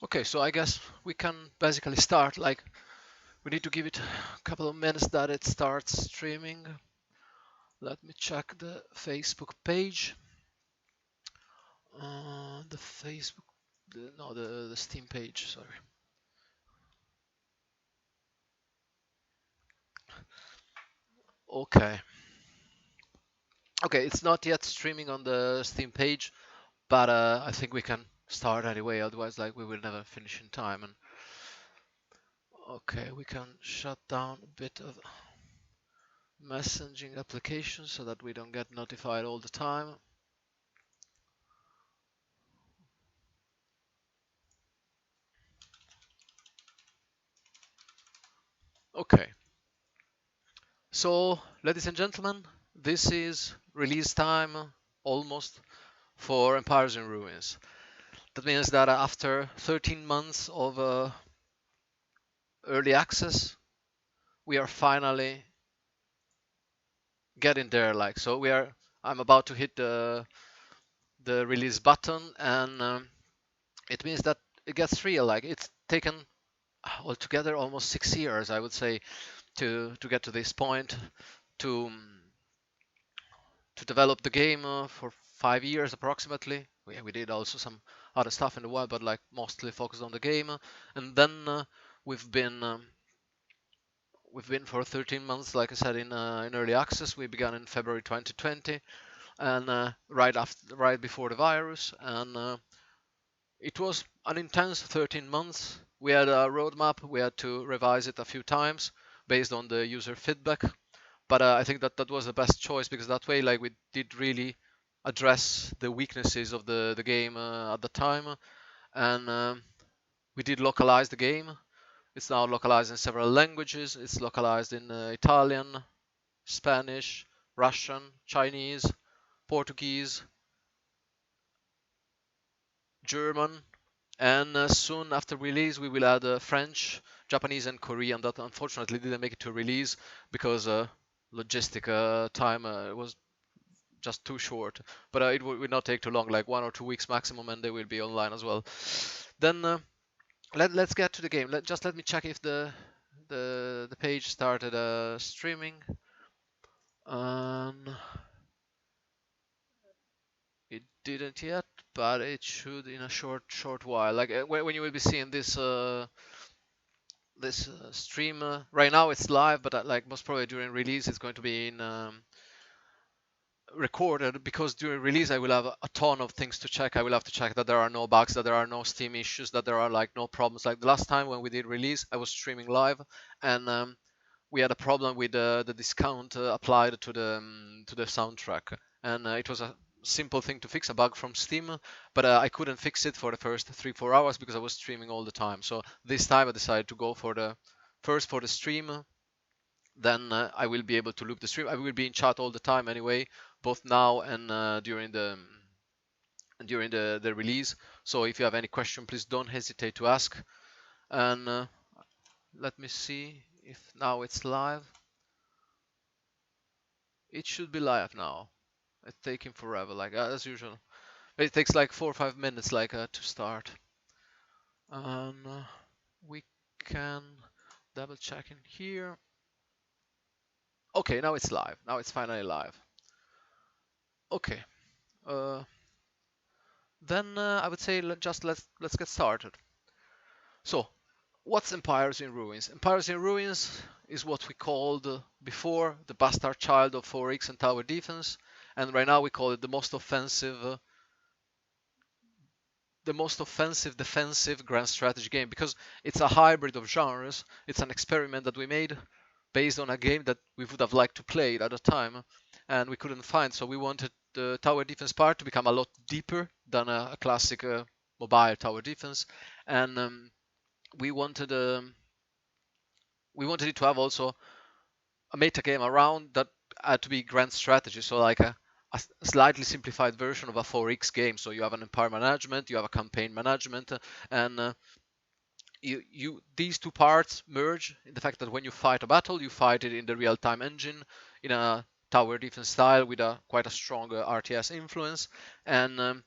Okay, so I guess we can basically start. Like, we need to give it a couple of minutes that it starts streaming. Let me check the Facebook page. The Facebook, no, the Steam page. Sorry. Okay. Okay, it's not yet streaming on the Steam page, but I think we can start anyway. Otherwise, like, we will never finish in time. And okay, we can shut down a bit of messaging applications so that we don't get notified all the time. Okay, so ladies and gentlemen, this is release time almost for Empires in Ruins. That means that after 13 months of early access, we are finally getting there. Like, so I'm about to hit the release button, and it means that it gets real. Like, it's taken altogether almost 6 years, I would say, to get to this point, to to develop the game for 5 years approximately. We did also some other stuff in the wild, but like mostly focused on the game. And then we've been um, we've been for 13 months, like I said, in early access. We began in February 2020, and right before the virus, and it was an intense 13 months. We had a roadmap. We had to revise it a few times based on the user feedback. But I think that that was the best choice, because that way, like, we did really address the weaknesses of the game at the time, and we did localize the game. It's now localized in several languages. It's localized in Italian, Spanish, Russian, Chinese, Portuguese, German, and soon after release we will add French, Japanese, and Korean. That unfortunately didn't make it to release because logistic time was just too short. But it will not take too long, like 1 or 2 weeks maximum, and they will be online as well. Then let's get to the game. Let me check if the page started streaming. Um, it didn't yet, but it should in a short while. Like when you will be seeing this stream. Right now it's live, but like most probably during release it's going to be in recorded, because during release I will have a ton of things to check. I will have to check that there are no bugs, that there are no Steam issues, that there are like no problems. Like the last time when we did release, I was streaming live, and we had a problem with the discount applied to the soundtrack, and it was a simple thing to fix, a bug from Steam, but I couldn't fix it for the first 3-4 hours because I was streaming all the time. So this time I decided to go for the stream. Then I will be able to loop the stream. I will be in chat all the time anyway, both now and during the release. So if you have any question, please don't hesitate to ask. And let me see if now it's live. It should be live now. It's taking forever, like as usual. It takes like 4 or 5 minutes, like to start. And we can double check in here. Okay, now it's live. Now it's finally live. Okay. Uh, then I would say let's get started. So, what's Empires in Ruins? Empires in Ruins is what we called before the bastard child of 4X and tower defense, and right now we call it the most offensive defensive grand strategy game, because it's a hybrid of genres. It's an experiment that we made based on a game that we would have liked to play at the time, and we couldn't find. So we wanted the tower defense part to become a lot deeper than a classic mobile tower defense, and we wanted it to have also a meta game around that had to be grand strategy. So like a slightly simplified version of a 4X game. So you have an empire management, you have a campaign management, and these two parts merge in the fact that when you fight a battle, you fight it in the real-time engine in a tower defense style with quite a strong RTS influence, and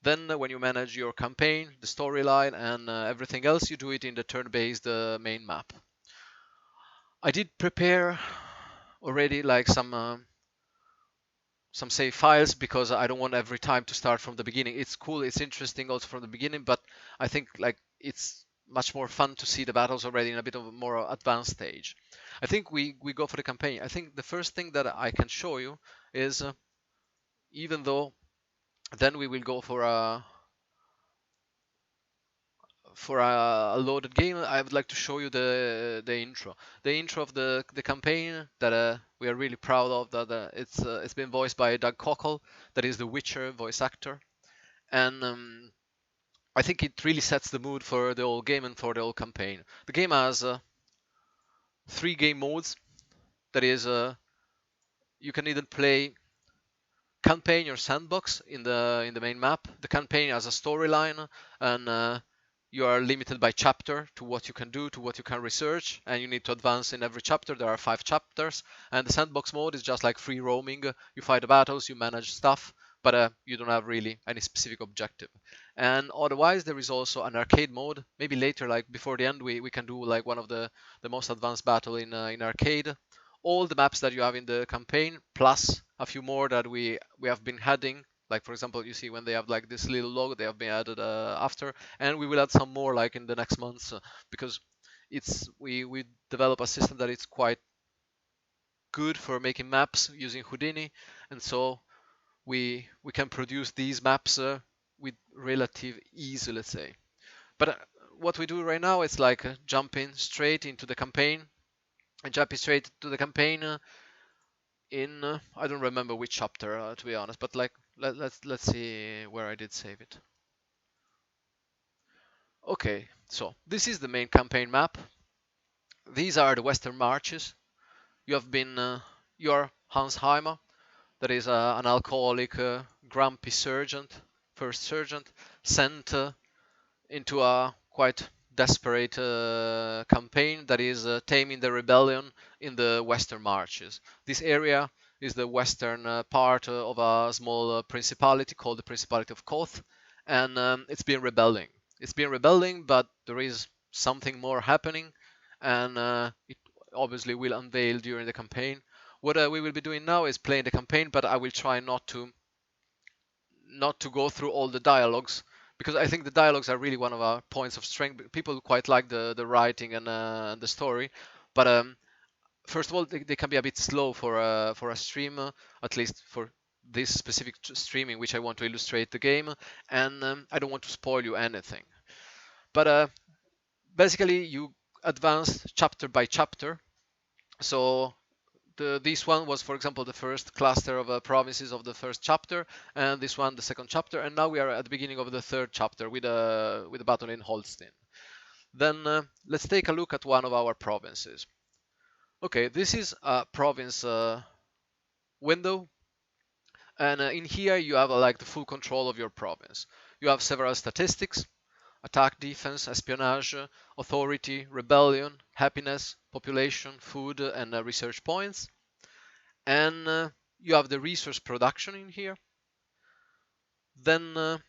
Then when you manage your campaign, the storyline, and everything else, you do it in the turn-based main map. I did prepare already like some save files because I don't want every time to start from the beginning. It's cool, it's interesting also from the beginning, but I think like it's much more fun to see the battles already in a bit of a more advanced stage. I think we go for the campaign. I think the first thing that I can show you is even though then we will go for a loaded game, I would like to show you the intro. The intro of the campaign that we are really proud of. That it's been voiced by Doug Cockle, that is the Witcher voice actor, and I think it really sets the mood for the whole game and for the whole campaign. The game has 3 game modes. That is, you can either play campaign or sandbox in the main map. The campaign has a storyline, and you are limited by chapter to what you can do, to what you can research, and you need to advance in every chapter. There are 5 chapters, and the sandbox mode is just like free roaming. You fight the battles, you manage stuff, but you don't have really any specific objective. And otherwise, there is also an arcade mode. Maybe later, like before the end, we can do like one of the most advanced battle in arcade. All the maps that you have in the campaign, plus a few more that we have been adding. Like for example, you see when they have like this little logo, they have been added after, and we will add some more like in the next months because it's we develop a system that is quite good for making maps using Houdini, and so we can produce these maps with relative ease, let's say. But what we do right now is like jumping straight into the campaign and jumping straight to the campaign in I don't remember which chapter to be honest, but like let's see where I did save it. Okay, so this is the main campaign map. These are the Western Marches. You have been you're Hans Heimer, that is an alcoholic, grumpy first sergeant, sent into a quite desperate campaign that is taming the rebellion in the Western Marches. This area is the western part of a small principality called the Principality of Koth, and it's been rebelling. It's been rebelling, but there is something more happening, and it obviously will unveil during the campaign. What we will be doing now is playing the campaign, but I will try not to go through all the dialogues because I think the dialogues are really one of our points of strength. People quite like the writing and the story, but first of all, they can be a bit slow for a stream, at least for this specific streaming, which I want to illustrate the game, and I don't want to spoil you anything. But basically, you advance chapter by chapter. So this one was, for example, the first cluster of provinces of the first chapter, and this one the second chapter, and now we are at the beginning of the third chapter with a battle in Holstein. Then let's take a look at one of our provinces. Okay, this is a province window, and in here you have like the full control of your province. You have several statistics: attack, defense, espionage, authority, rebellion, happiness, population, food, and research points. And you have the resource production in here. Then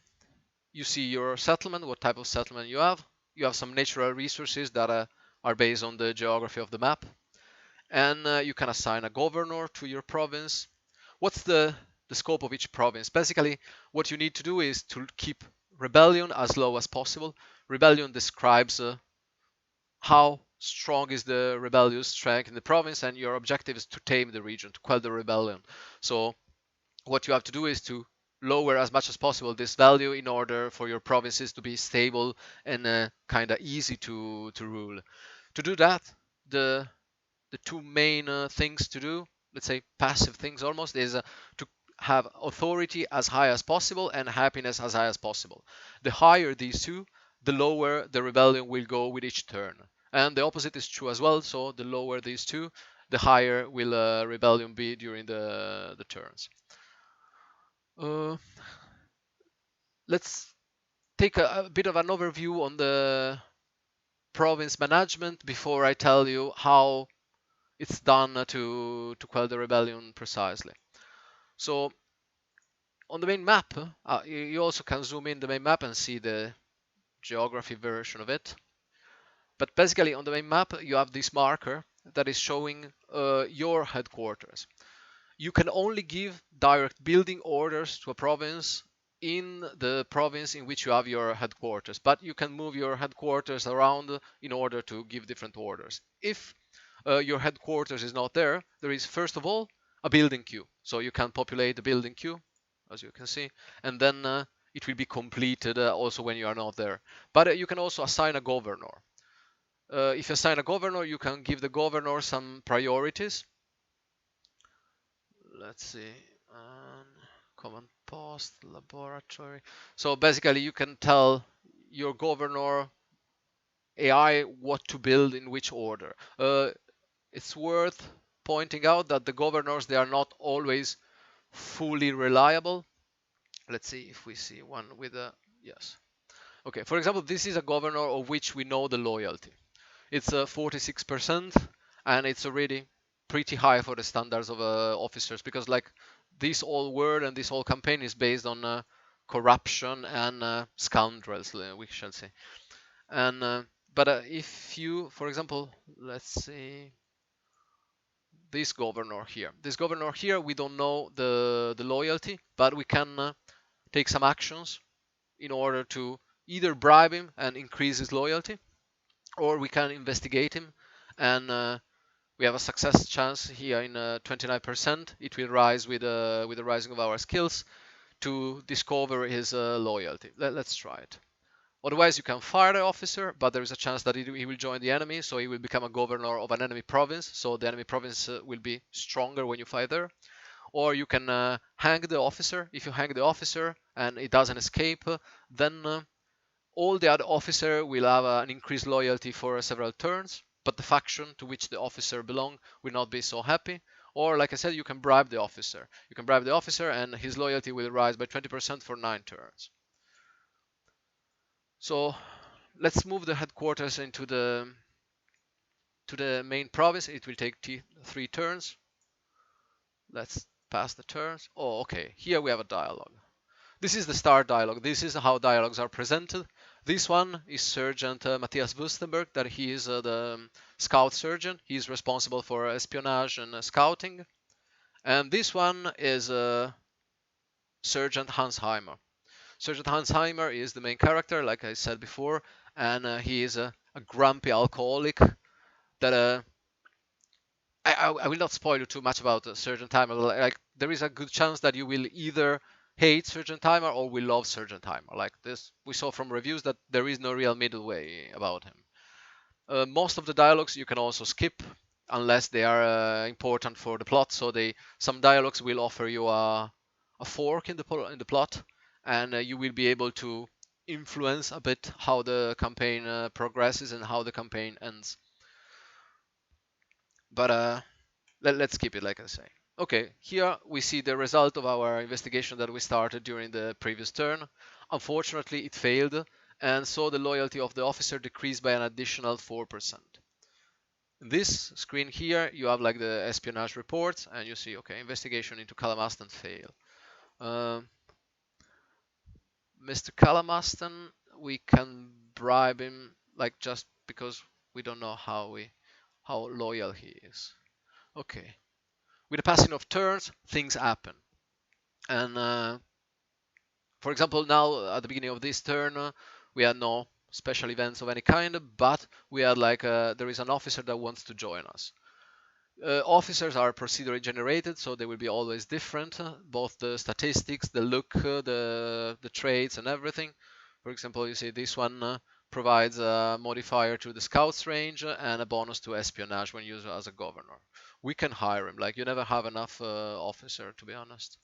you see your settlement, what type of settlement you have. You have some natural resources that are based on the geography of the map. And you can assign a governor to your province. What's the scope of each province? Basically, what you need to do is to keep rebellion as low as possible. Rebellion describes how strong is the rebellious strength in the province, and your objective is to tame the region, to quell the rebellion. So what you have to do is to lower as much as possible this value in order for your provinces to be stable and kind of easy to rule. To do that, the two main things to do, let's say passive things almost, is to have authority as high as possible and happiness as high as possible. The higher these two, the lower the rebellion will go with each turn. And the opposite is true as well, so the lower these two, the higher will rebellion be during the turns. Let's take a bit of an overview on the province management before I tell you how it's done to quell the rebellion precisely. So On the main map, you also can zoom in the main map and see the geography version of it. But basically on the main map, you have this marker that is showing your headquarters. You can only give direct building orders to a province in the province in which you have your headquarters, but you can move your headquarters around in order to give different orders. If your headquarters is not there, there is first of all a building queue. So you can populate the building queue, as you can see, and then it will be completed also when you are not there. But you can also assign a governor. If you assign a governor, you can give the governor some priorities. Let's see. Command post, laboratory. So basically, you can tell your governor AI what to build in which order. It's worth pointing out that the governors, they are not always fully reliable. Let's see if we see one with a yes. Okay, for example, this is a governor of which we know the loyalty. It's 46%, and it's already pretty high for the standards of officers, because like this whole world and this whole campaign is based on corruption and scoundrels, we shall say. And but if you, for example, let's see this governor here. This governor here, we don't know the loyalty, but we can take some actions in order to either bribe him and increase his loyalty, or we can investigate him, and we have a success chance here in 29%. It will rise with the rising of our skills to discover his loyalty. Let's try it. Otherwise, you can fire the officer, but there is a chance that he will join the enemy, so he will become a governor of an enemy province. So the enemy province will be stronger when you fight there. Or you can hang the officer. If you hang the officer and it doesn't escape, then all the other officer will have an increased loyalty for several turns, but the faction to which the officer belongs will not be so happy. Or, like I said, you can bribe the officer. You can bribe the officer, and his loyalty will rise by 20% for 9 turns. So let's move the headquarters into the main province. It will take 3 turns. Let's pass the turns. Oh, okay. Here we have a dialogue. This is the start dialogue. This is how dialogues are presented. This one is Sergeant Matthias Wustenberg, that he is the scout sergeant. He is responsible for espionage and scouting. And this one is Sergeant Hansheimer. Sergeant Hansheimer is the main character, like I said before, and he is a grumpy alcoholic that I will not spoil you too much about Sergeant Timer. Like, there is a good chance that you will either hate Sergeant Timer or will love Sergeant Timer. Like this, we saw from reviews that there is no real middle way about him. Most of the dialogues you can also skip unless they are important for the plot. So some dialogues will offer you a fork in the plot, and you will be able to influence a bit how the campaign progresses and how the campaign ends. But let's keep it like I say. Okay, here we see the result of our investigation that we started during the previous turn. Unfortunately, it failed, and so the loyalty of the officer decreased by an additional 4%. In this screen here, you have like the espionage reports, and you see, okay, investigation into Calamastan fail. Mr. Calamastan, we can bribe him, like, just because we don't know how loyal he is. Okay. With the passing of turns, things happen. And for example, now at the beginning of this turn, we had no special events of any kind, but we had like there is an officer that wants to join us. Officers are procedurally generated, so they will be always different, both the statistics, the look, the traits, and everything. For example, you see this one provides a modifier to the scout's range and a bonus to espionage when used as a governor. We can hire him. Like, you never have enough officer, to be honest.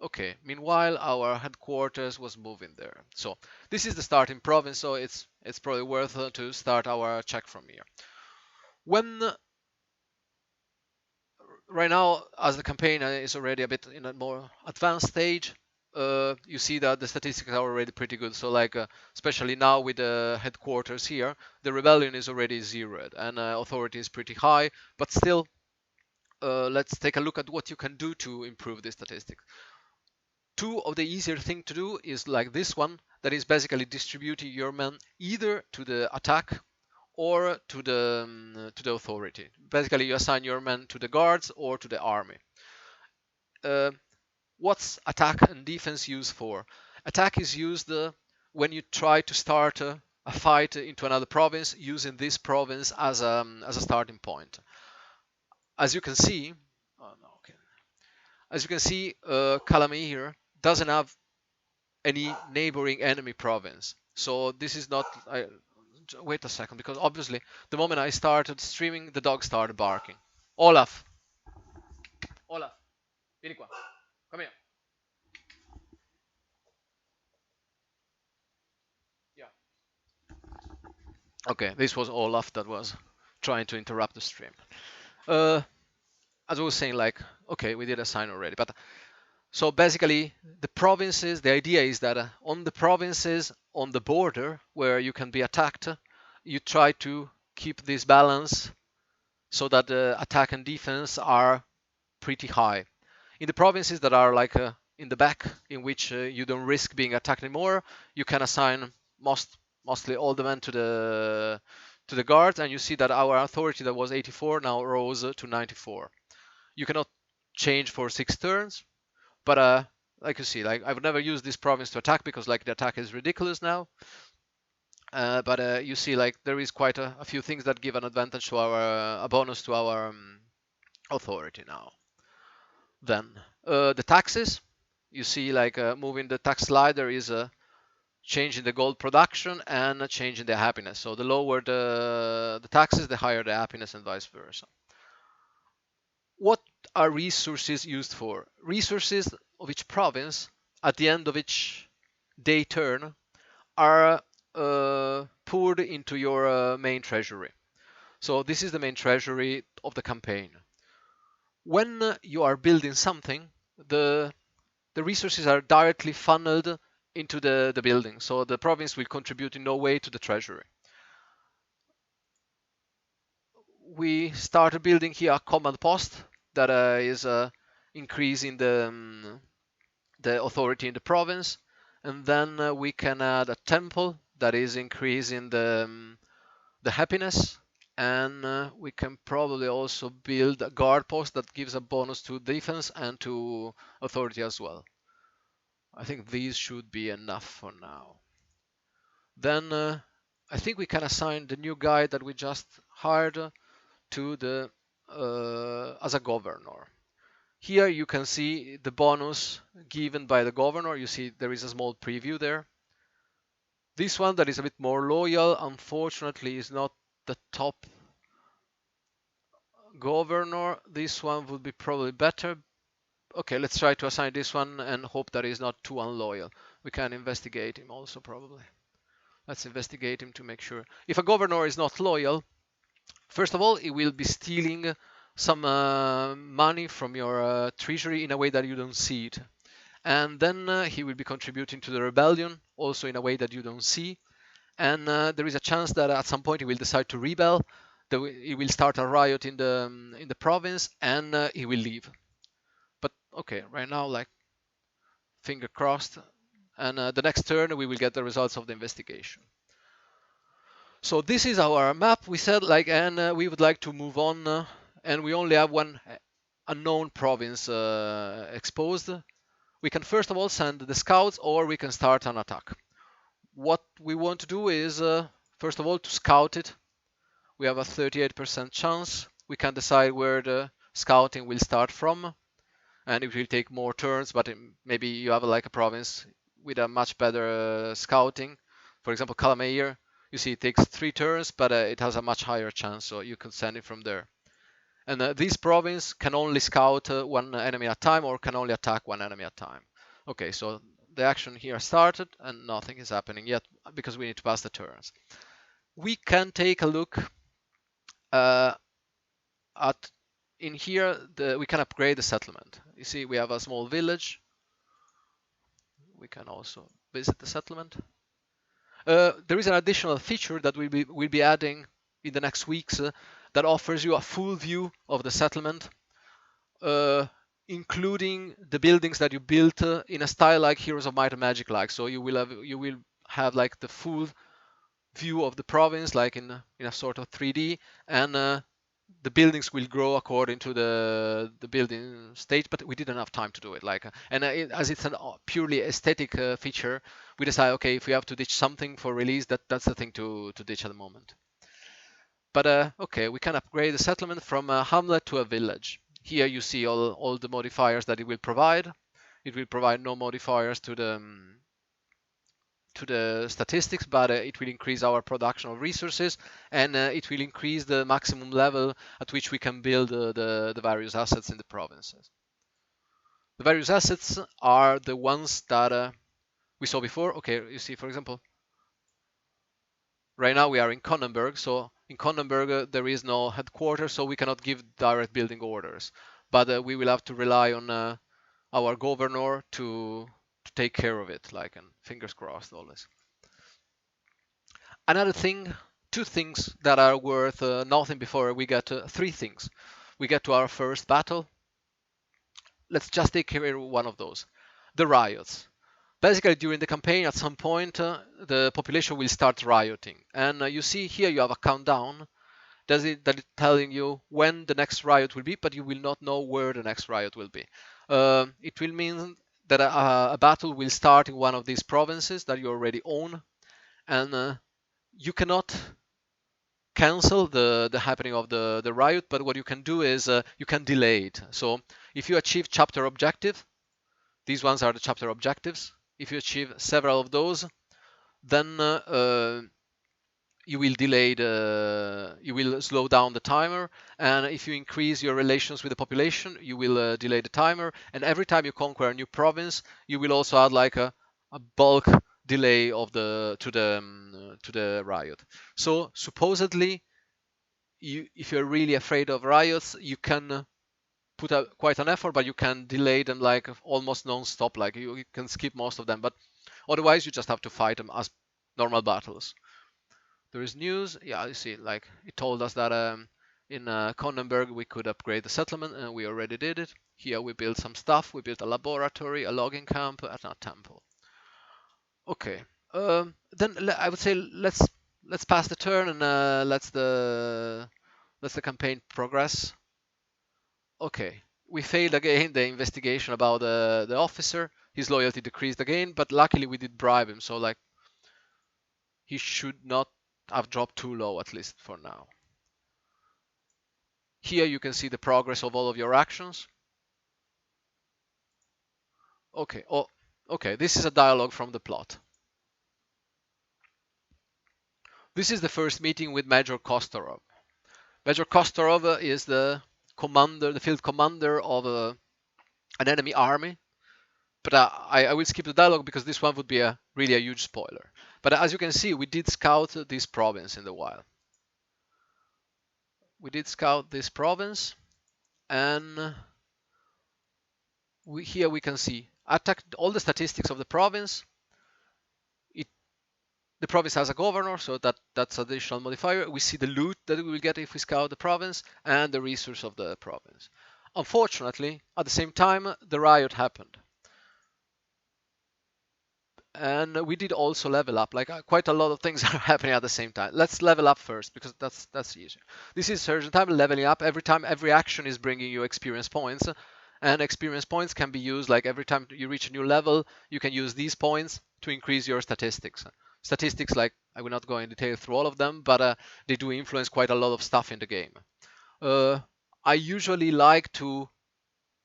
Okay, meanwhile, our headquarters was moving there. So this is the starting province, so it's probably worth to start our check from here. When right now, as the campaign is already a bit in a more advanced stage, you see that the statistics are already pretty good. So like, especially now with the headquarters here, the rebellion is already zeroed and authority is pretty high, but still let's take a look at what you can do to improve this statistic. Two of the easier thing to do is like this one, that is basically distributing your men either to the attack or to the authority. Basically, you assign your men to the guards or to the army. What's attack and defense used for? Attack is used when you try to start a fight into another province using this province as a starting point. As you can see, oh, no, okay. As you can see, Calame here doesn't have any neighboring enemy province. So this is not. Wait a second, because obviously the moment I started streaming, the dog started barking. Olaf, Olaf, vieni qua, come here. Yeah. Okay, this was Olaf that was trying to interrupt the stream. As I was saying, like, okay, we did assign already, but so basically the provinces, the idea is that on the provinces on the border where you can be attacked, you try to keep this balance so that the attack and defense are pretty high. In the provinces that are like in the back, in which you don't risk being attacked anymore, you can assign mostly all the men to the guards, and you see that our authority that was 84 now rose to 94. You cannot change for 6 turns, but like you see, like I've never used this province to attack because like the attack is ridiculous now. But you see, like there is quite a few things that give an advantage to our a bonus to our authority now. Then the taxes, you see, like moving the tax slider is changing the gold production and changing the happiness. So the lower the taxes, the higher the happiness, and vice versa. What are resources used for? Resources of each province at the end of each day turn are poured into your main treasury. So this is the main treasury of the campaign. When you are building something, the resources are directly funneled into the building. So the province will contribute in no way to the treasury. We started building here a command post that is increasing the authority in the province, and then we can add a temple that is increasing the happiness, and we can probably also build a guard post that gives a bonus to defense and to authority as well. I think these should be enough for now. Then I think we can assign the new guy that we just hired to the as a governor. Here you can see the bonus given by the governor. You see there is a small preview there. This one that is a bit more loyal, unfortunately, is not the top governor. This one would be probably better. Okay, let's try to assign this one and hope that he's not too unloyal. We can investigate him also probably. Let's investigate him to make sure. If a governor is not loyal, first of all, he will be stealing some money from your treasury in a way that you don't see it. And then he will be contributing to the rebellion also in a way that you don't see. And there is a chance that at some point he will decide to rebel. He will start a riot in the province, and he will leave. But okay, right now, like, finger crossed. And the next turn we will get the results of the investigation. So this is our map. We said, like, and we would like to move on, and we only have one unknown province exposed. We can first of all send the scouts, or we can start an attack. What we want to do is first of all to scout it. We have a 38% chance. We can decide where the scouting will start from, and it will take more turns, but maybe you have like a province with a much better scouting. For example, Calamere, you see it takes 3 turns, but it has a much higher chance, so you can send it from there. And this province can only scout one enemy at a time, or can only attack one enemy at a time. Okay, so the action here started and nothing is happening yet because we need to pass the turns. We can take a look at in here. We can upgrade the settlement. You see, we have a small village. We can also visit the settlement. There is an additional feature that we'll be adding in the next weeks that offers you a full view of the settlement. uh, including the buildings that you built in a style like Heroes of Might and Magic like. So you will have like the full view of the province like in a sort of 3D, and the buildings will grow according to the building stage, but we didn't have time to do it as it's a purely aesthetic feature, we decide, okay, if we have to ditch something for release, that's the thing to ditch at the moment. But okay, we can upgrade the settlement from a hamlet to a village. Here you see all the modifiers that it will provide. It will provide no modifiers to the statistics, but it will increase our production of resources, and it will increase the maximum level at which we can build the various assets in the provinces. The various assets are the ones that we saw before. Okay, you see, for example, right now we are in Konnenberg, so in Konnenberg there is no headquarters, so we cannot give direct building orders, but we will have to rely on our governor to take care of it, like, and fingers crossed always. Another thing, two things that are worth nothing before we get three things. We get to our first battle. Let's just take care of one of those. The riots. Basically, during the campaign, at some point, the population will start rioting. And you see here you have a countdown that is telling you when the next riot will be, but you will not know where the next riot will be. It will mean that a battle will start in one of these provinces that you already own, and you cannot cancel the happening of the riot, but what you can do is you can delay it. So if you achieve chapter objective, these ones are the chapter objectives. If you achieve several of those, then you will slow down the timer, and if you increase your relations with the population, you will delay the timer, and every time you conquer a new province, you will also add like a bulk delay of to the riot. So supposedly, if you're really afraid of riots, you can put out quite an effort, but you can delay them like almost non-stop, like you can skip most of them, but otherwise you just have to fight them as normal battles. There is news. Yeah, you see, like it told us that in Konnenberg we could upgrade the settlement, and we already did it. Here we built some stuff. We built a laboratory, a logging camp, and a temple. Okay. Then I would say let's pass the turn, and let's the campaign progress. Okay. We failed again the investigation about the officer. His loyalty decreased again, but luckily we did bribe him, so like he should not have dropped too low, at least for now. Here you can see the progress of all of your actions. Okay, oh, okay, this is a dialogue from the plot. This is the first meeting with Major Kostorov. Major Kostorov is the commander, the field commander of an enemy army. But I will skip the dialogue because this one would be really a huge spoiler. But as you can see, we did scout this province in the wild. We did scout this province, and here we can see all the statistics of the province. The province has a governor, so that's additional modifier. We see the loot that we will get if we scout the province and the resource of the province. Unfortunately, at the same time, the riot happened. And we did also level up, like quite a lot of things are happening at the same time. Let's level up first because that's easier. This is surgeon time, leveling up. Every time, every action is bringing you experience points, and experience points can be used like every time you reach a new level, you can use these points to increase your statistics. Statistics, like I will not go in detail through all of them, but they do influence quite a lot of stuff in the game. I usually like to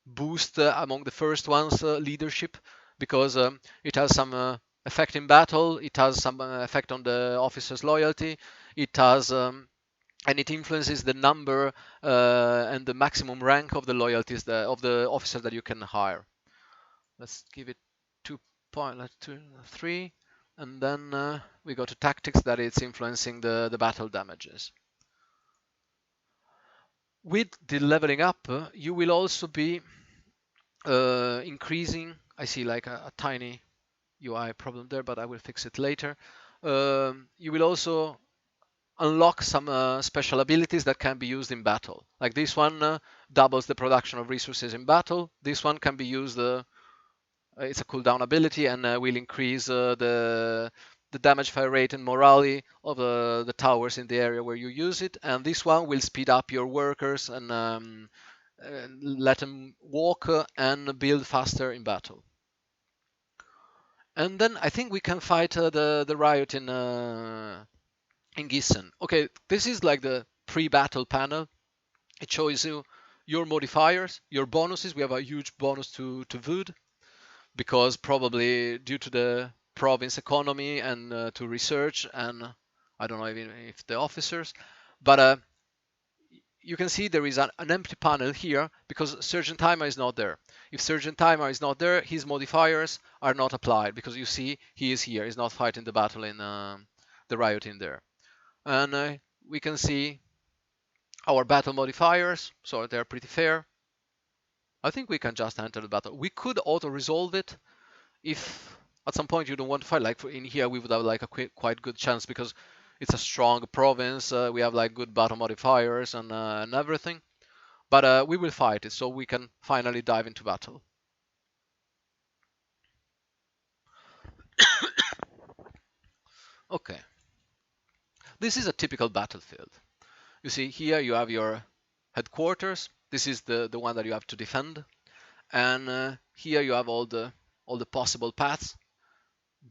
boost among the first ones leadership because it has some effect in battle, it has some effect on the officer's loyalty, it has and it influences the number and the maximum rank of the loyalties of the officer that you can hire. Let's give it 2.3, and then we go to tactics, that it's influencing the battle damages. With the leveling up, you will also be increasing. I see like a tiny UI problem there, but I will fix it later. You will also unlock some special abilities that can be used in battle. Like this one doubles the production of resources in battle. This one can be used, it's a cooldown ability and will increase the damage fire rate and morale of the towers in the area where you use it. And this one will speed up your workers and let them walk and build faster in battle. And then I think we can fight the riot in Gissen. Okay, this is like the pre-battle panel. It shows you your modifiers, your bonuses. We have a huge bonus to wood because probably due to the province economy and to research and I don't know even if the officers, but you can see there is an empty panel here because Sergeant Timer is not there. If Sergeant Timer is not there, his modifiers are not applied because you see he is here. He's not fighting the battle in the riot in there. And we can see our battle modifiers, so they're pretty fair. I think we can just enter the battle. We could auto-resolve it if at some point you don't want to fight. Like in here, we would have like a quite good chance because it's a strong province. We have like good battle modifiers and everything. But we will fight it, so we can finally dive into battle. Okay. This is a typical battlefield. You see here you have your headquarters. This is the one that you have to defend. And here you have all the possible paths.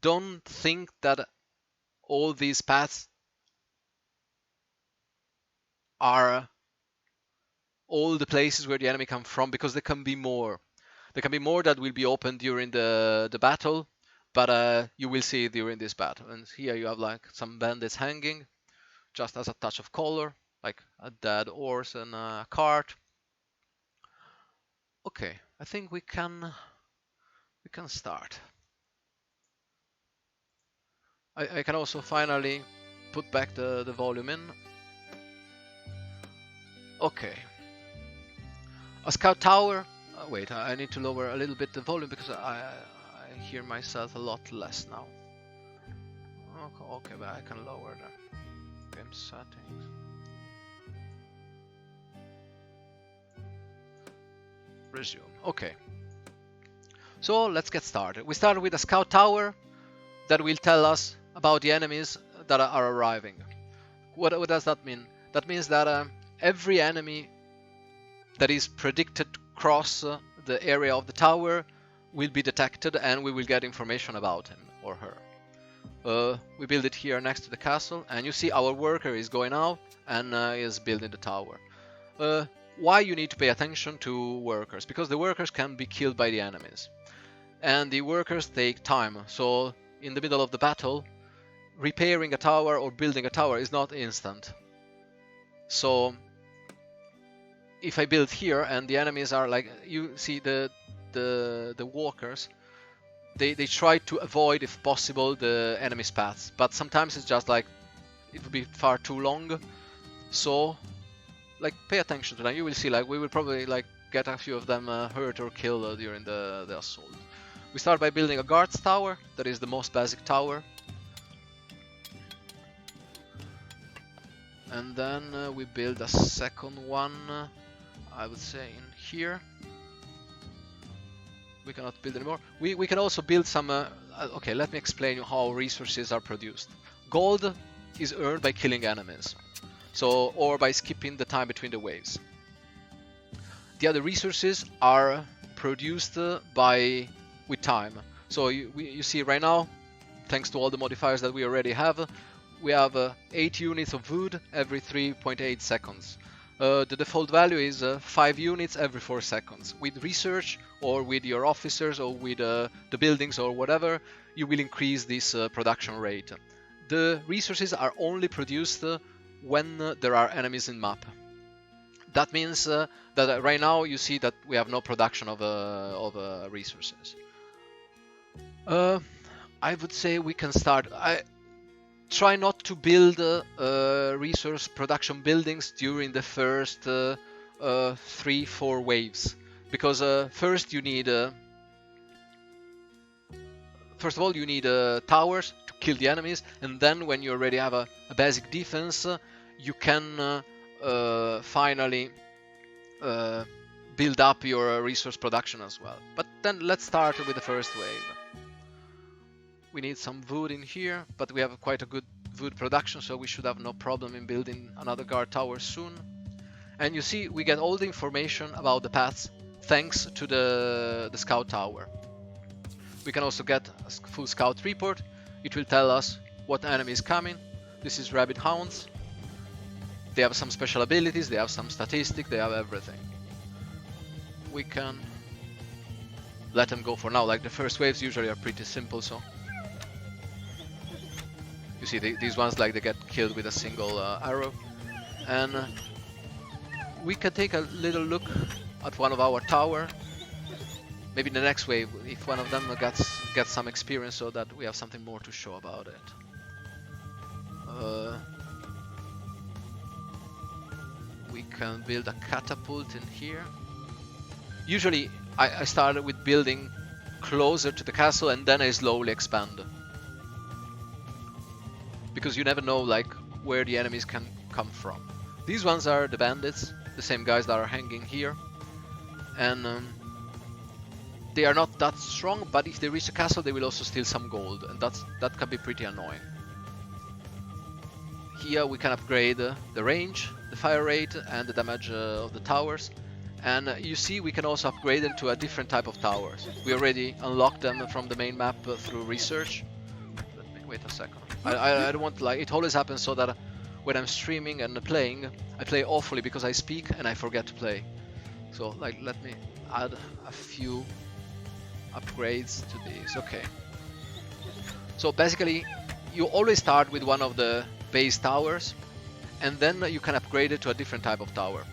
Don't think that all these paths are all the places where the enemy come from, because there can be more. There can be more that will be opened during the battle, but you will see it during this battle. And here you have like some bandits hanging, just as a touch of color, like a dead horse and a cart. Okay, I think we can start. I can also finally put back the volume in. Okay. A scout tower. Wait, I need to lower a little bit the volume because I hear myself a lot less now. Okay, but I can lower the game settings. Resume. Okay. So let's get started. We start with a scout tower that will tell us about the enemies that are arriving. What does that mean? That means that every enemy that is predicted to cross the area of the tower will be detected and we will get information about him or her. We build it here next to the castle, and you see our worker is going out and is building the tower. Why you need to pay attention to workers? Because the workers can be killed by the enemies. And the workers take time, so in the middle of the battle, repairing a tower or building a tower is not instant. So if I build here and the enemies are like, you see the walkers, they try to avoid, if possible, the enemy's paths, but sometimes it's just like it would be far too long. So like pay attention to that. You will see like we will probably like get a few of them hurt or killed during the assault. We start by building a guards tower. That is the most basic tower. And then we build a second one, I would say in here. We cannot build anymore. We can also build some... okay, let me explain you how resources are produced. Gold is earned by killing enemies, so or by skipping the time between the waves. The other resources are produced with time. So you see right now, thanks to all the modifiers that we already have, we have 8 units of wood every 3.8 seconds. The default value is 5 units every 4 seconds. With research or with your officers or with the buildings or whatever, you will increase this production rate. The resources are only produced when there are enemies in map. That means that right now you see that we have no production of resources. I would say we can start. I try not to build resource production buildings during the first 3-4 waves, because first you need first of all, you need towers to kill the enemies, and then when you already have a basic defense, you can finally build up your resource production as well. But then let's start with the first wave. We need some wood in here, but we have quite a good wood production, so we should have no problem in building another guard tower soon. And you see, we get all the information about the paths thanks to the scout tower. We can also get a full scout report. It will tell us what enemy is coming. This is rabbit hounds. They have some special abilities, they have some statistics, they have everything. We can let them go for now. Like the first waves usually are pretty simple, so you see these ones, like, they get killed with a single arrow. And we can take a little look at one of our tower. Maybe the next wave, if one of them gets some experience, so that we have something more to show about it. We can build a catapult in here. Usually I started with building closer to the castle, and then I slowly expand, because you never know, like, where the enemies can come from. These ones are the bandits, the same guys that are hanging here, and they are not that strong, but if they reach the castle they will also steal some gold, and that can be pretty annoying. Here we can upgrade the range, the fire rate, and the damage of the towers. And you see, we can also upgrade them to a different type of towers. We already unlocked them from the main map through research. Let me wait a second. I don't want, like, it always happens so that when I'm streaming and playing, I play awfully because I speak and I forget to play. So, like, let me add a few upgrades to these. Okay. So basically, you always start with one of the base towers, and then you can upgrade it to a different type of tower.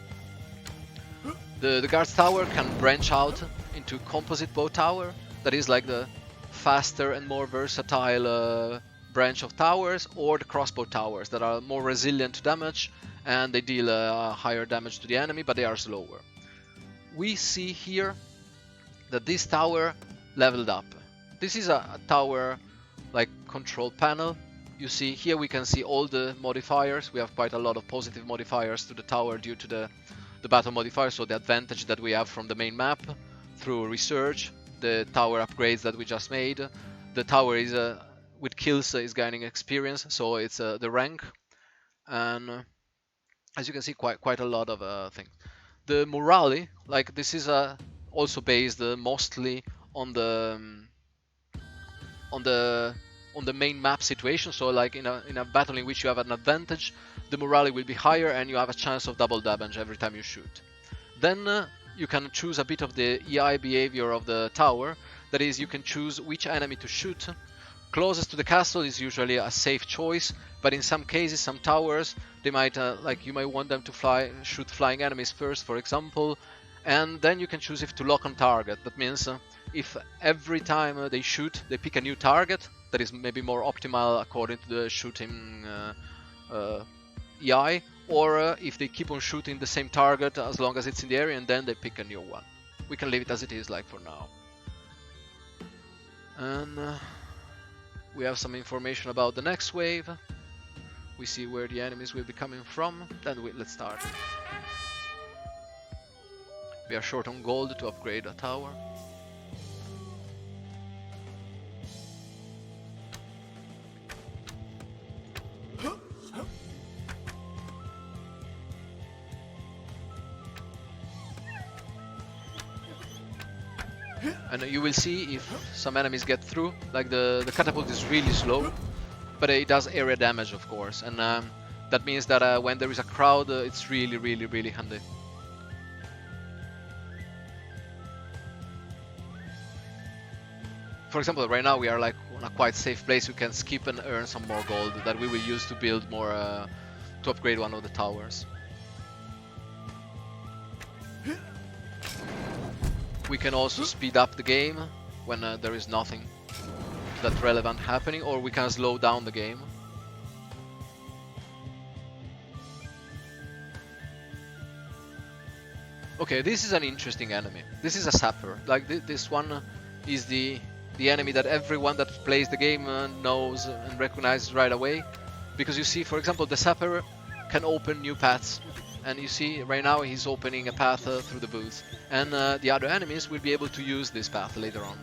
The guards tower can branch out into composite bow tower, that is like the faster and more versatile branch of towers, or the crossbow towers that are more resilient to damage and they deal higher damage to the enemy, but they are slower. We see here that this tower leveled up. This is a tower like control panel. You see here we can see all the modifiers. We have quite a lot of positive modifiers to the tower due to the battle modifier, so the advantage that we have from the main map through research, the tower upgrades that we just made. The tower is with kills is gaining experience, so it's the rank, and as you can see, quite a lot of things. The morale, like, this is also based mostly on the main map situation. So like in a battle in which you have an advantage, the morale will be higher and you have a chance of double damage every time you shoot. Then you can choose a bit of the EI behavior of the tower. That is, you can choose which enemy to shoot. Closest to the castle is usually a safe choice, but in some cases, some towers, they might like, you might want them to shoot flying enemies first, for example, and then you can choose if to lock on target. That means if every time they shoot, they pick a new target, that is maybe more optimal according to the shooting EI, or if they keep on shooting the same target as long as it's in the area, and then they pick a new one. We can leave it as it is, like, for now. And we have some information about the next wave. We see where the enemies will be coming from. Then let's start. We are short on gold to upgrade a tower. And you will see if some enemies get through. Like the catapult is really slow, but it does area damage, of course, and that means that when there is a crowd, it's really handy. For example, right now we are like on a quite safe place. We can skip and earn some more gold that we will use to build more, to upgrade one of the towers. We can also speed up the game when there is nothing that relevant happening, or we can slow down the game. Okay, this is an interesting enemy. This is a sapper. Like this one is the the enemy that everyone that plays the game knows and recognizes right away. Because you see, for example, the sapper can open new paths, and you see right now he's opening a path through the booth, and the other enemies will be able to use this path later on.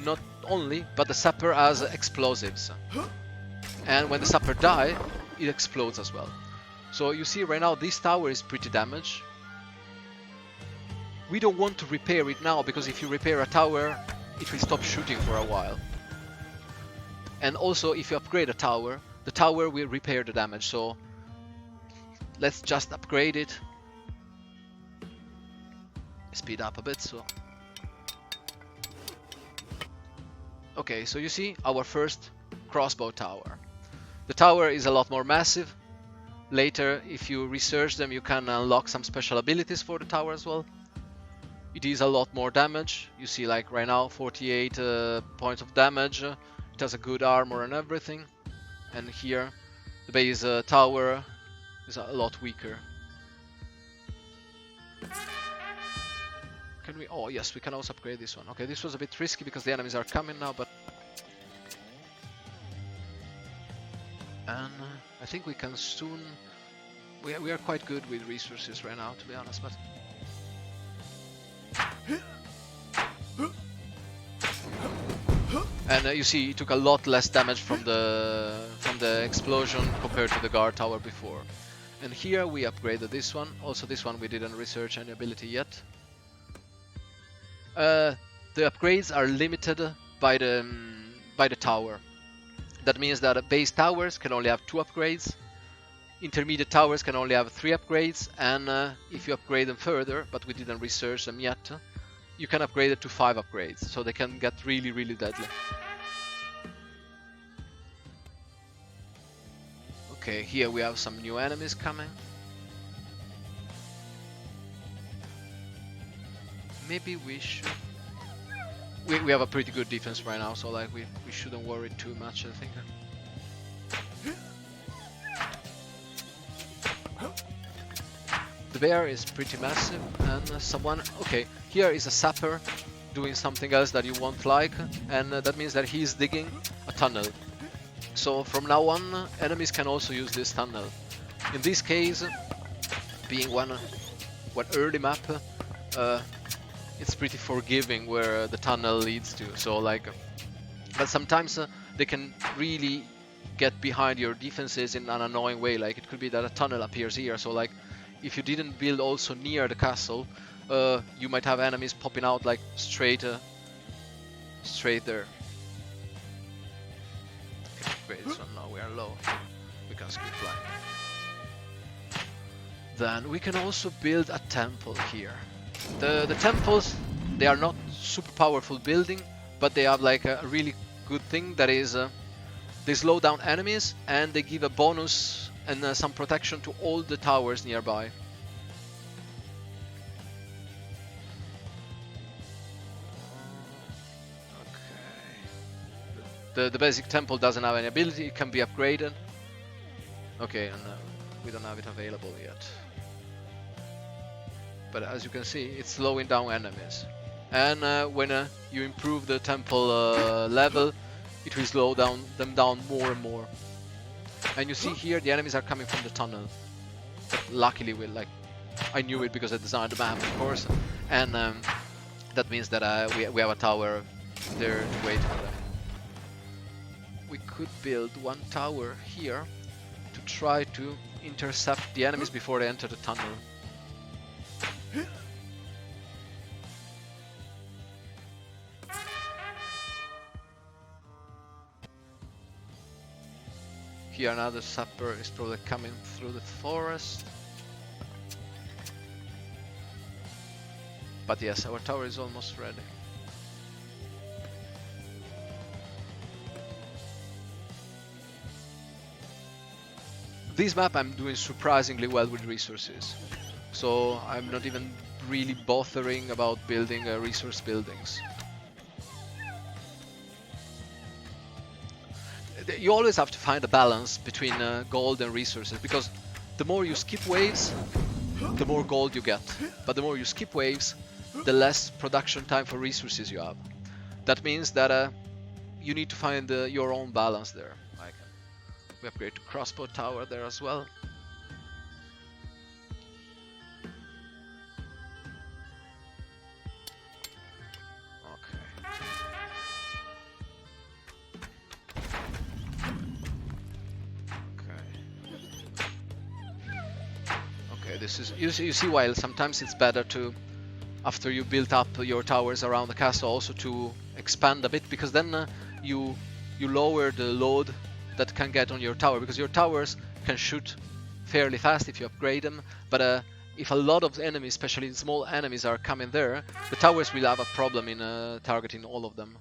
Not only, but the sapper has explosives, and when the sapper dies, it explodes as well. So you see right now this tower is pretty damaged. We don't want to repair it now, because if you repair a tower, it will stop shooting for a while. And also, if you upgrade a tower, the tower will repair the damage. So let's just upgrade it. Speed up a bit. So okay, so you see our first crossbow tower. The tower is a lot more massive. Later, if you research them, you can unlock some special abilities for the tower as well. It is a lot more damage. You see, like right now, 48 points of damage. It has a good armor and everything. And here, the base tower is a lot weaker. Can we? Oh yes, we can also upgrade this one. Okay, this was a bit risky because the enemies are coming now, but and I think we can soon. We are quite good with resources right now, to be honest, but. And you see, it took a lot less damage from the explosion compared to the guard tower before. And here we upgraded this one. Also, this one we didn't research any ability yet. The upgrades are limited by the tower. That means that base towers can only have 2 upgrades. Intermediate towers can only have 3 upgrades, and if you upgrade them further, but we didn't research them yet, you can upgrade it to 5 upgrades, so they can get really, really deadly. Okay, here we have some new enemies coming. Maybe we should... We have a pretty good defense right now, so like we shouldn't worry too much, I think. The bear is pretty massive, and someone... Okay, here is a sapper doing something else that you won't like, and that means that he's digging a tunnel. So from now on, enemies can also use this tunnel. In this case, being one early map, it's pretty forgiving where the tunnel leads to. So like, but sometimes they can really get behind your defenses in an annoying way. Like it could be that a tunnel appears here. So like, if you didn't build also near the castle, you might have enemies popping out like straight there. Upgrade this one. Now we are low. We can skip flying. Then we can also build a temple here. The temples, they are not super powerful building, but they have like a really good thing, that is they slow down enemies and they give a bonus and some protection to all the towers nearby. Okay. The basic temple doesn't have any ability, it can be upgraded. Okay, and we don't have it available yet. But as you can see, it's slowing down enemies. And when you improve the temple level, it will slow them down more and more. And you see here, the enemies are coming from the tunnel. But luckily, I knew it because I designed the map, of course. And that means that we have a tower there to wait for them. We could build one tower here to try to intercept the enemies before they enter the tunnel. Here another sapper is probably coming through the forest. But yes, our tower is almost ready. This map I'm doing surprisingly well with resources. So I'm not even really bothering about building resource buildings. You always have to find a balance between gold and resources, because the more you skip waves, the more gold you get. But the more you skip waves, the less production time for resources you have. That means that you need to find your own balance there. Like we upgrade to crossbow tower there as well. This is you see why sometimes it's better to, after you build up your towers around the castle, also to expand a bit, because then you lower the load that can get on your tower, because your towers can shoot fairly fast if you upgrade them, but if a lot of enemies, especially small enemies, are coming there, the towers will have a problem in targeting all of them.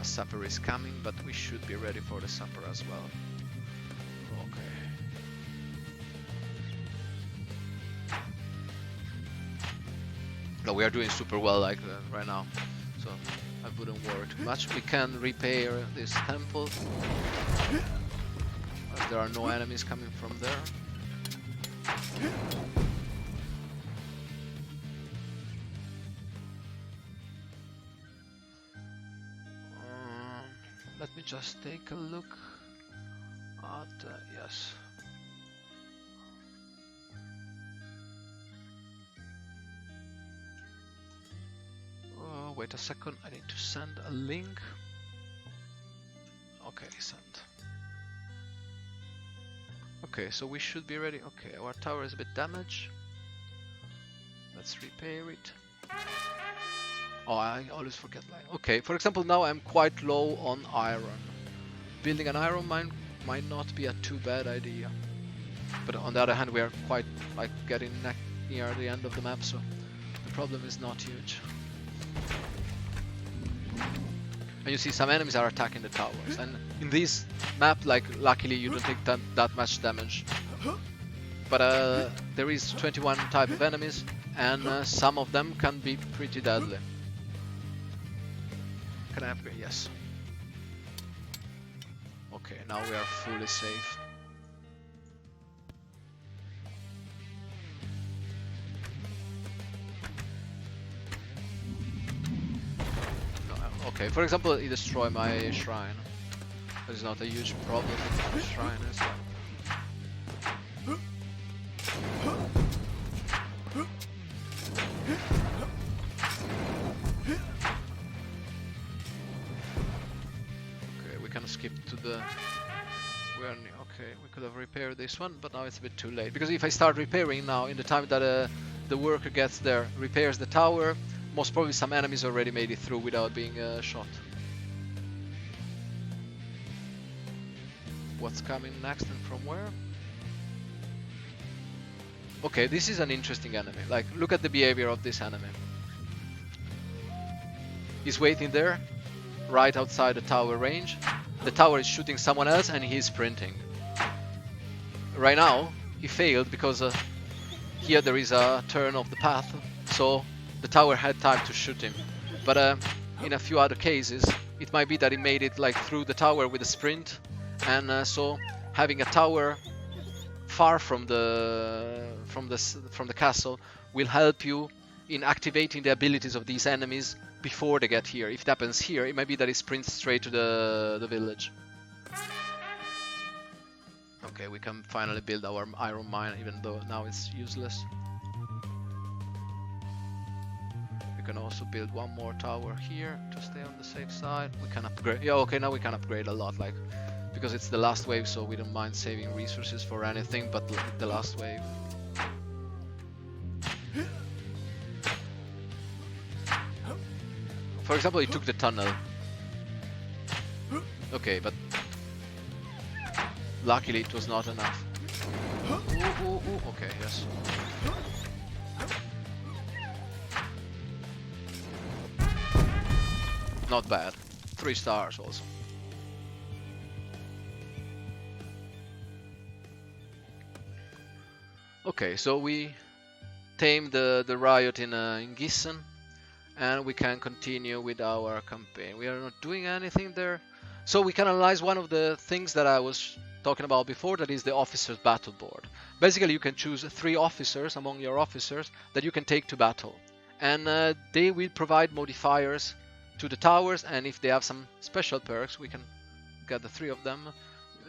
A supper is coming, but we should be ready for the supper as well. Okay. No, we are doing super well like right now, so I wouldn't worry too much. We can repair this temple, as there are no enemies coming from there. Let me just take a look at yes. Wait a second, I need to send a link. Okay, send. Okay, so we should be ready. Okay, our tower is a bit damaged. Let's repair it. Oh, I always forget line. Okay, for example, now I'm quite low on iron. Building an iron mine might not be a too bad idea. But on the other hand, we are quite like getting near the end of the map, so the problem is not huge. And you see some enemies are attacking the towers, and in this map, like, luckily you don't take that much damage. But there is 21 type of enemies, and some of them can be pretty deadly. Can I upgrade? Yes. Okay, now we are fully safe. Okay, for example, he destroyed my shrine. That is not a huge problem with the shrine as well. Okay, we can skip to the... Okay, we could have repaired this one, but now it's a bit too late. Because if I start repairing now, in the time that the worker gets there, repairs the tower, most probably some enemies already made it through without being shot. What's coming next and from where? Okay, this is an interesting enemy. Like, look at the behavior of this enemy. He's waiting there, right outside the tower range. The tower is shooting someone else and he's sprinting. Right now, he failed because here there is a turn of the path, so the tower had time to shoot him. But in a few other cases, it might be that he made it like through the tower with a sprint, and so having a tower far from the castle will help you in activating the abilities of these enemies before they get here. If it happens here, it might be that he sprints straight to the village. Okay, we can finally build our iron mine, even though now it's useless. We can also build one more tower here to stay on the safe side. We can upgrade. Yeah, okay, now we can upgrade a lot, like, because it's the last wave, so we don't mind saving resources for anything but the last wave. For example, he took the tunnel. Okay, but luckily it was not enough. Ooh, okay, yes. Not bad. 3 stars also. Okay, so we tamed the riot in Gießen, and we can continue with our campaign. We are not doing anything there. So we can analyze one of the things that I was talking about before, that is the officers battle board. Basically, you can choose 3 officers among your officers that you can take to battle. and they will provide modifiers to the towers, and if they have some special perks, we can get the 3 of them.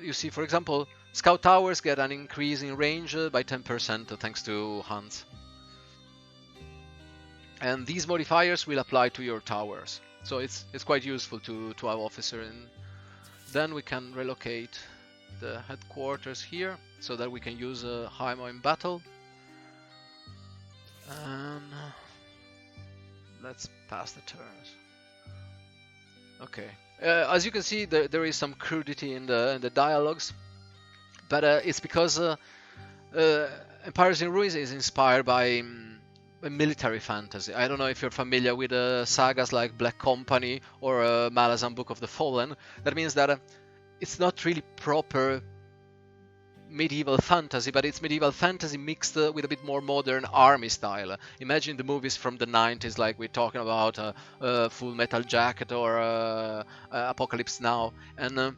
You see, for example, scout towers get an increase in range by 10% thanks to hunts. And these modifiers will apply to your towers. So it's quite useful to have officer. And then we can relocate the headquarters here so that we can use Hammer in battle. And let's pass the turns. Okay. As you can see, there is some crudity in the dialogues, but it's because Empires in Ruins is inspired by military fantasy. I don't know if you're familiar with sagas like Black Company or Malazan Book of the Fallen. That means that it's not really proper medieval fantasy, but it's medieval fantasy mixed with a bit more modern army style. Imagine the movies from the 90s, like we're talking about Full Metal Jacket or Apocalypse Now, and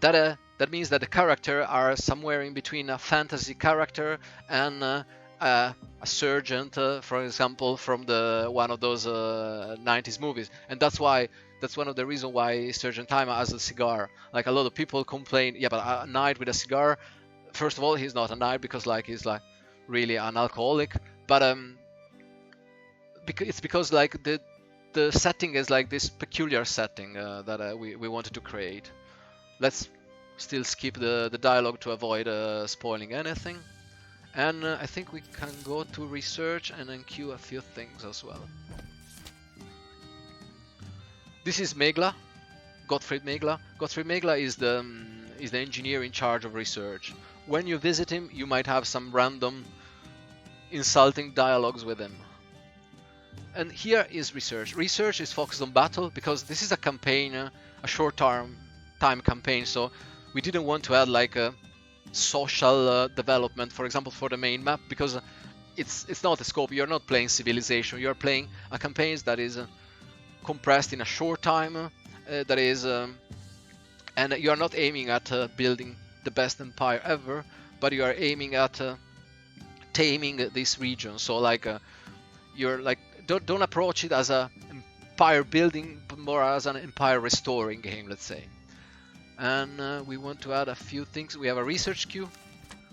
that means that the characters are somewhere in between a fantasy character and a sergeant, for example, from one of those 90s movies. And that's one of the reasons why Sergeant Timer has a cigar. Like, a lot of people complain, yeah, but a knight with a cigar, first of all, he's not a knight because he's really an alcoholic, but it's because the setting is like this peculiar setting that we wanted to create. Let's still skip the dialogue to avoid spoiling anything. And I think we can go to research and then queue a few things as well. This is Megla, Gottfried Megla. Gottfried Megla is the engineer in charge of research. When you visit him, you might have some random insulting dialogues with him. And here is research. Research is focused on battle because this is a campaign, a short-time campaign, so we didn't want to add like a social development, for example, for the main map, because it's not a scope. You're not playing Civilization. You're playing a campaign that is compressed in a short time. And you are not aiming at building the best empire ever, but you are aiming at taming this region. So don't approach it as a empire building, but more as an empire restoring game, let's say. And we want to add a few things. We have a research queue.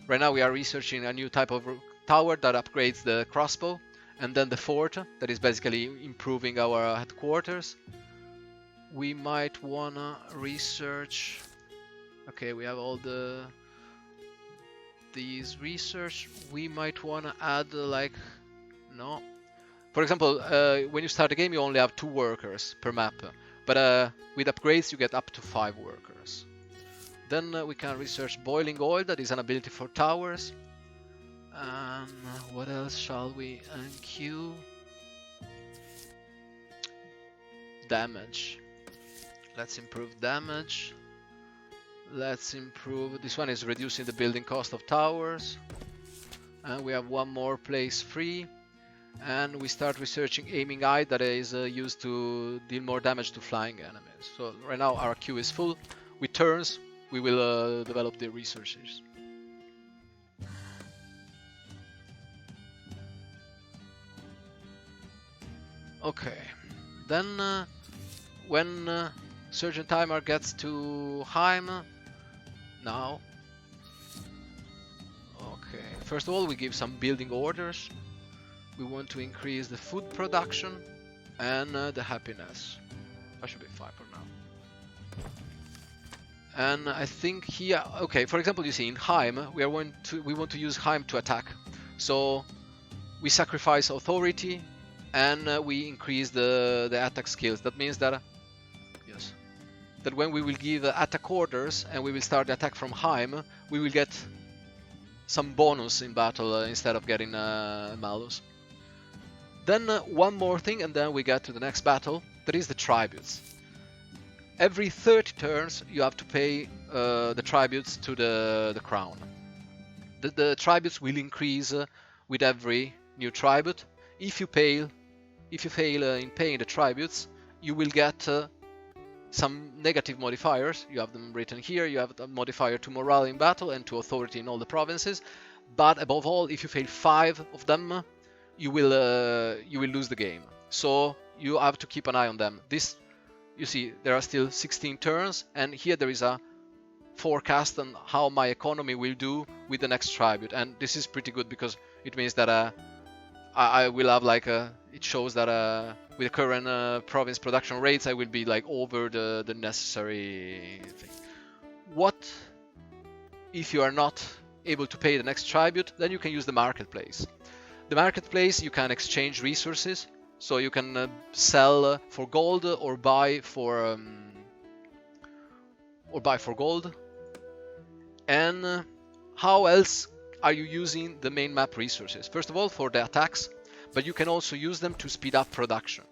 Right now we are researching a new type of tower that upgrades the crossbow, and then the fort that is basically improving our headquarters. We might wanna research. Okay, we have all these research. We might wanna add no. For example, when you start the game, you only have 2 workers per map, but with upgrades you get up to 5 workers. Then we can research boiling oil, that is an ability for towers. What else shall we queue? Damage. Let's improve damage. Let's improve. This one is reducing the building cost of towers. And we have 1 more place free. And we start researching aiming eye, that is used to deal more damage to flying enemies. So right now our queue is full. With turns, we will develop the researches. Okay, then when Sergeant Timer gets to Heim, now. Okay, first of all we give some building orders. We want to increase the food production and the happiness. That should be fine for now. And I think here, okay, for example, you see in Heim, we want to use Heim to attack. So we sacrifice authority and we increase the attack skills. That means that that when we will give attack orders and we will start the attack from Heim, we will get some bonus in battle instead of getting malus. Then 1 more thing, and then we get to the next battle. That is the tributes. Every 30 turns you have to pay the tributes to the crown. The tributes will increase with every new tribute. If you fail in paying the tributes, you will get some negative modifiers. You have them written here. You have a modifier to morale in battle and to authority in all the provinces. But above all, if you fail 5 of them, you will lose the game. So you have to keep an eye on them. This, you see, there are still 16 turns, and here there is a forecast on how my economy will do with the next tribute, and this is pretty good because it means that I will have like it shows that with the current province production rates I will be like over the necessary thing. What if you are not able to pay the next tribute? Then you can use the marketplace. The marketplace, you can exchange resources, so you can sell for gold or buy for gold. And how else are you using the main map resources? First of all, for the attacks, but you can also use them to speed up production.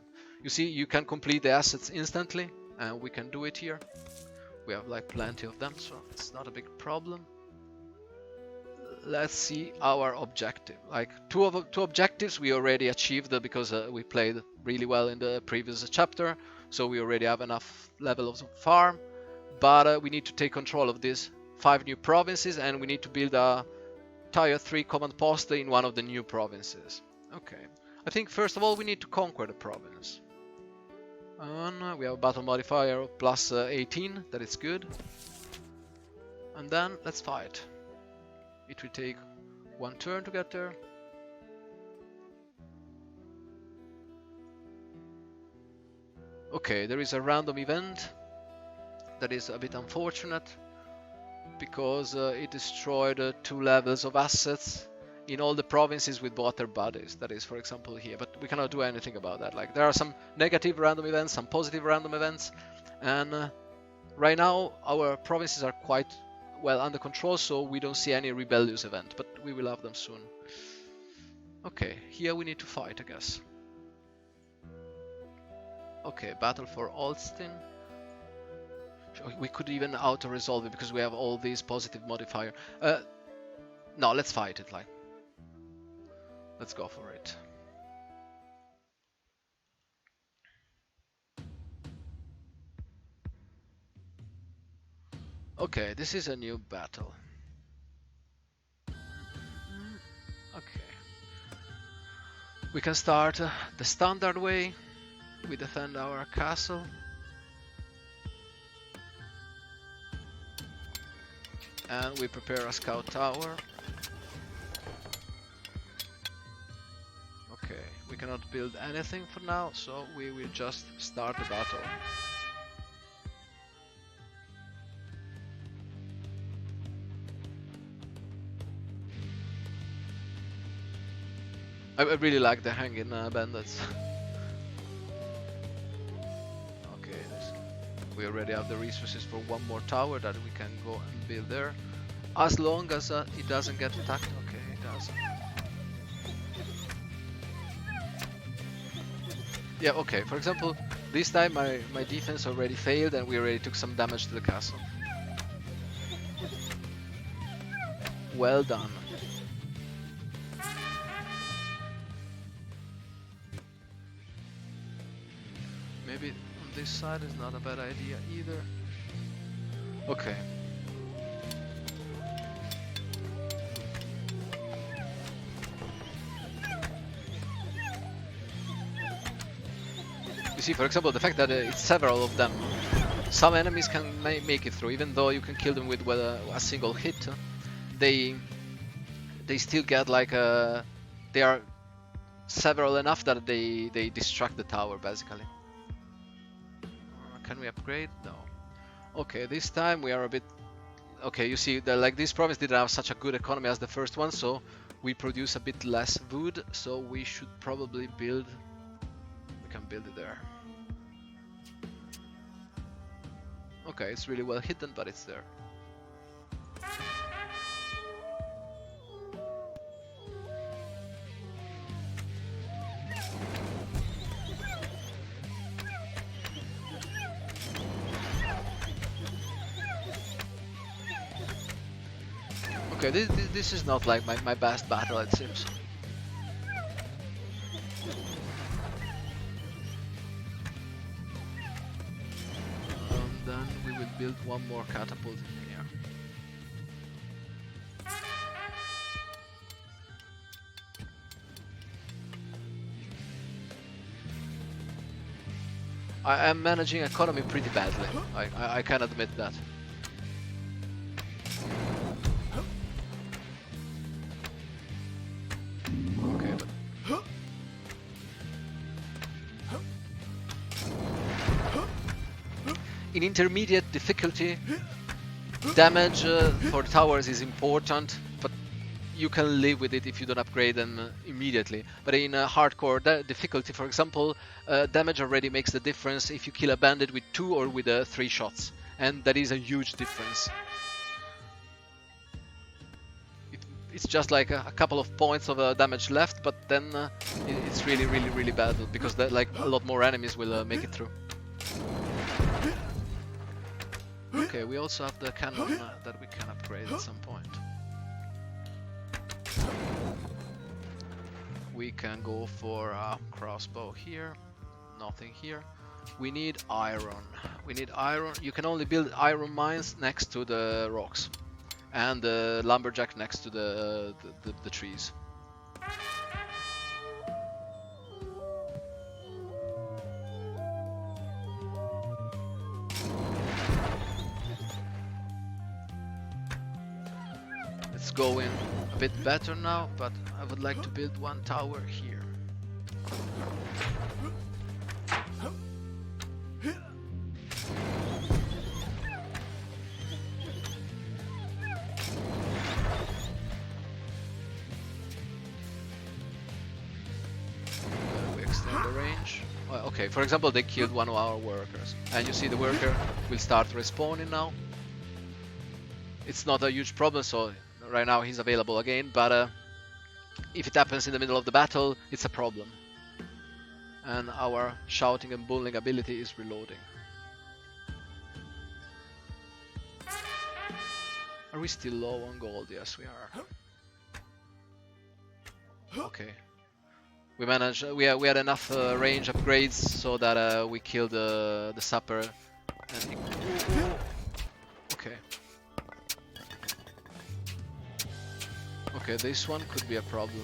You see, you can complete the assets instantly, and we can do it here. We have like plenty of them, so it's not a big problem. Let's see our objective. Like two objectives we already achieved because we played really well in the previous chapter, so we already have enough levels of farm. But we need to take control of these 5 new provinces, and we need to build a tier 3 command post in one of the new provinces. Okay, I think first of all we need to conquer the province. And we have a battle modifier of plus 18, that is good. And then let's fight. It will take 1 turn to get there. Okay, there is a random event. That is a bit unfortunate because it destroyed 2 levels of assets in all the provinces with water bodies. That is, for example, here, but we cannot do anything about that. Like, there are some negative random events, some positive random events, and right now our provinces are quite well under control, so we don't see any rebellious event, but we will have them soon. Okay, here we need to fight, I guess. Okay, battle for Olsztyn. We could even auto-resolve it because we have all these positive modifier. No, let's fight it, like. Let's go for it. Okay, this is a new battle. Okay. We can start the standard way. We defend our castle. And we prepare a scout tower. Okay, we cannot build anything for now, so we will just start the battle. I really like the hanging bandits. Okay, we already have the resources for 1 more tower that we can go and build there. As long as it doesn't get attacked. Okay, it does. Yeah, okay, for example, this time my defense already failed and we already took some damage to the castle. Well done. Maybe on this side is not a bad idea either. Okay. You see, for example, the fact that it's several of them. Some enemies can make it through, even though you can kill them with a single hit. They still get like they are several enough that they distract the tower basically. Can we upgrade? No. Okay, this time we are a bit. Okay, you see, like this province didn't have such a good economy as the first one, so we produce a bit less wood. So we should probably build. We can build it there. Okay, it's really well hidden, but it's there. Okay, this is not like my best battle, it seems. Then we will build 1 more catapult in here. I am managing economy pretty badly. I can admit that. Okay, but in intermediate difficulty, damage for towers is important, but you can live with it if you don't upgrade them immediately. But in hardcore difficulty, for example, damage already makes the difference if you kill a bandit with 2 or with 3 shots, and that is a huge difference. It's just like a couple of points of damage left, but then it's really bad because like a lot more enemies will make it through. Okay, we also have the cannon that we can upgrade at some point. We can go for a crossbow here, nothing here. We need iron. We need iron. You can only build iron mines next to the rocks, and the lumberjack next to the trees. It's going a bit better now, but I would like to build one tower here. We extend the range. Well, okay, for example, they killed one of our workers, and you see the worker will start respawning now. It's not a huge problem, so right now he's available again, but if it happens in the middle of the battle, it's a problem. And our shouting and bullying ability is reloading. Are we still low on gold? Yes, we are. Okay. We managed. We had enough range upgrades so that we killed the sapper. And okay. Okay, this one could be a problem.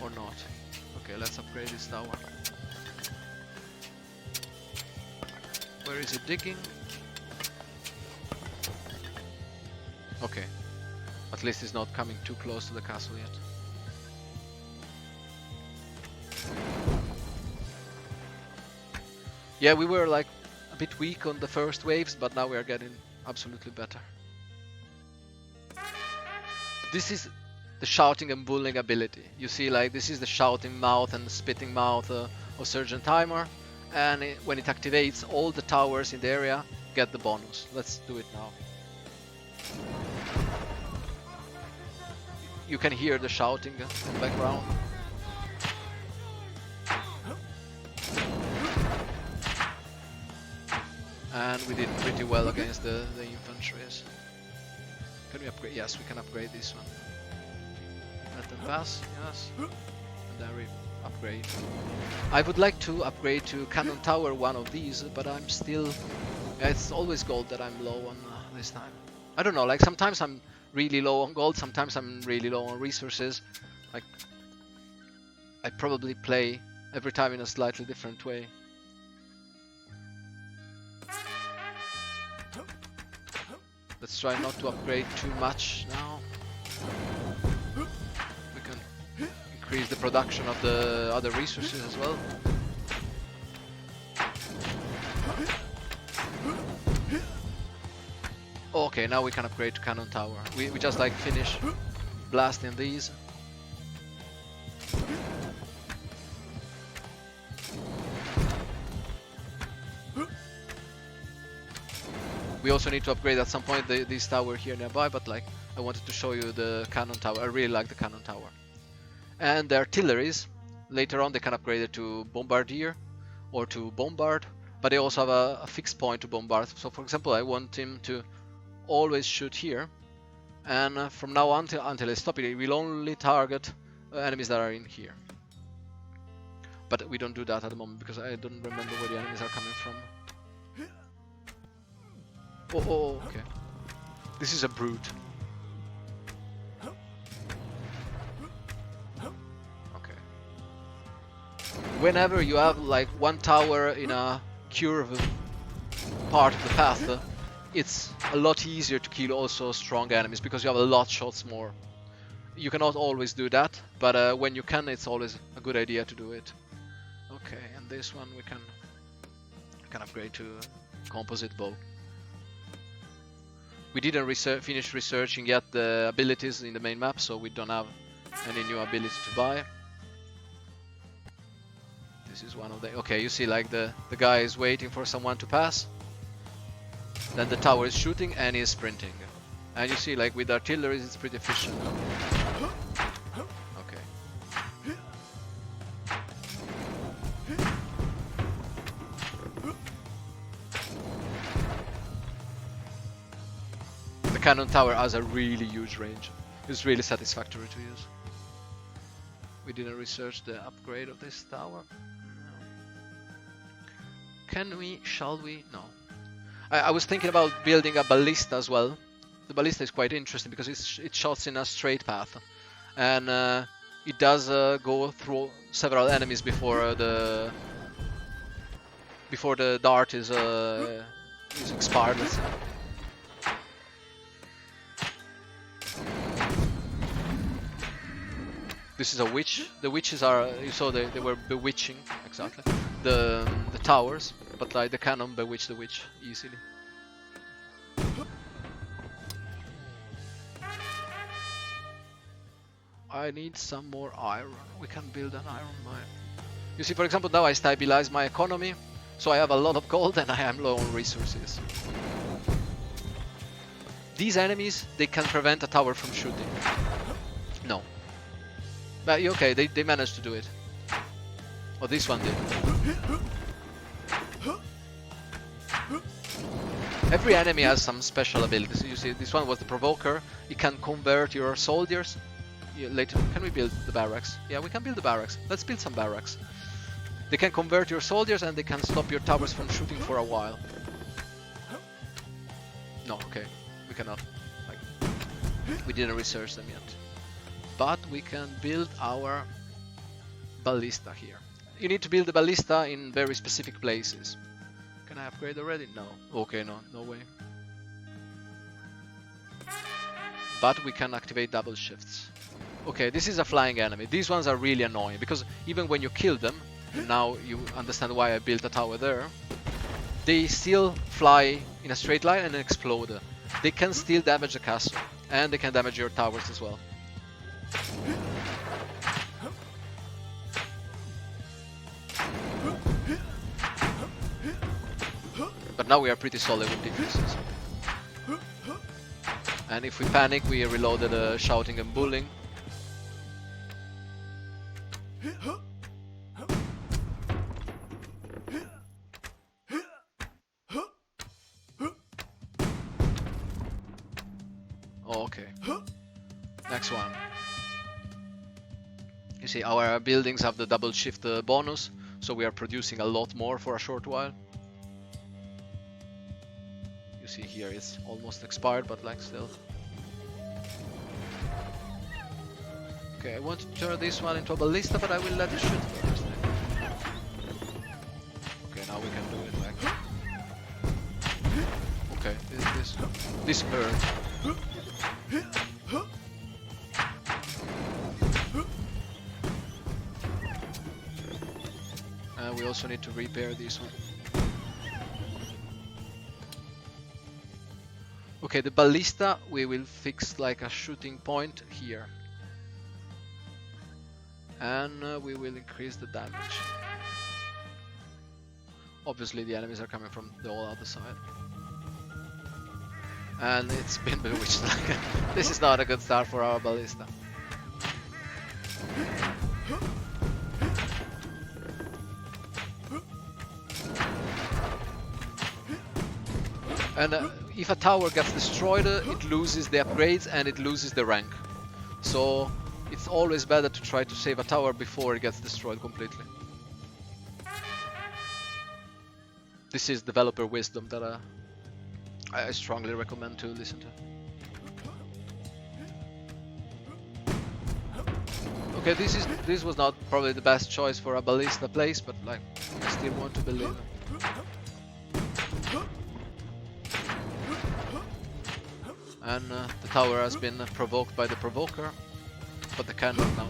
Or not. Okay, let's upgrade this tower. Where is it digging? Okay. At least it's not coming too close to the castle yet. Yeah, we were like a bit weak on the first waves, but now we are getting absolutely better. This is the shouting and bullying ability. You see, like, this is the shouting mouth and spitting mouth of Surgeon Timer, and when it activates, all the towers in the area get the bonus. Let's do it now. You can hear the shouting in the background. And we did pretty well against the infantries. Can we upgrade? Yes, we can upgrade this one. Let them pass, yes. And then we upgrade. I would like to upgrade to Canon Tower one of these, but I'm still... Yeah, it's always gold that I'm low on this time. I don't know, like sometimes I'm really low on gold, sometimes I'm really low on resources. Like, I probably play every time in a slightly different way. Let's try not to upgrade too much now. We can increase the production of the other resources as well. Okay, now we can upgrade to Canon Tower. We just like finish blasting these. We also need to upgrade at some point this tower here nearby, but like I wanted to show you the Canon Tower. I really like the Canon Tower. And the artilleries, later on they can upgrade it to Bombardier or to Bombard, but they also have a fixed point to bombard. So for example, I want him to always shoot here, and from now on until I stop it, it will only target enemies that are in here. But we don't do that at the moment because I don't remember where the enemies are coming from. Oh, okay. This is a brute. Okay. whenever you have like one tower in a curve part of the path, it's a lot easier to kill also strong enemies because you have a lot shots more. You cannot always do that, but when you can, it's always a good idea to do it. Okay, and this one we can upgrade to composite bow. We didn't finish researching yet the abilities in the main map, so we don't have any new abilities to buy. This is one of the... Okay, you see like the guy is waiting for someone to pass. Then the tower is shooting and he is sprinting. And you see like with artillery it's pretty efficient. Okay. The Canon Tower has a really huge range. It's really satisfactory to use. We didn't research the upgrade of this tower. Can we? Shall we? No. I was thinking about building a ballista as well. The ballista is quite interesting because it shoots in a straight path, and it does go through several enemies before the dart is expired. Let's say. This is a witch. The witches are, you saw they were bewitching exactly the towers, but like the cannon bewitched the witch easily. I need some more iron. We can build an iron mine. You see, for example, now I stabilize my economy, so I have a lot of gold and I am low on resources. These enemies, they can prevent a tower from shooting. No. But okay, they managed to do it. Oh, this one did. Every enemy has some special abilities. You see, this one was the provoker. It can convert your soldiers. Later, can we build the barracks? Yeah, we can build the barracks. Let's build some barracks. They can convert your soldiers and they can stop your towers from shooting for a while. No, okay, we cannot. Like, we didn't research them yet. But we can build our ballista here. You need to build the ballista in very specific places. Can I upgrade already? No. Okay, no way. But we can activate double shifts. Okay, this is a flying enemy. These ones are really annoying because even when you kill them, and now you understand why I built a tower there, they still fly in a straight line and explode. They can still damage the castle, and they can damage your towers as well. But now we are pretty solid with defenses. And if we panic, we reloaded shouting and bullying. Oh, okay. Next one. You see, our buildings have the double shift bonus, so we are producing a lot more for a short while. You see here it's almost expired, but like still. Okay, I want to turn this one into a ballista, but I will let it shoot first. Okay, now we can do it like. Okay, this hurt. And we also need to repair this one. Okay, the ballista we will fix like a shooting point here. And we will increase the damage. Obviously the enemies are coming from the whole other side. And it's been bewitched. This is not a good start for our ballista. And if a tower gets destroyed, it loses the upgrades and it loses the rank. So it's always better to try to save a tower before it gets destroyed completely. This is developer wisdom that I strongly recommend to listen to. Okay, this was not probably the best choice for a ballista place, but like I still want to believe. And the tower has been provoked by the provoker, but the cannon now.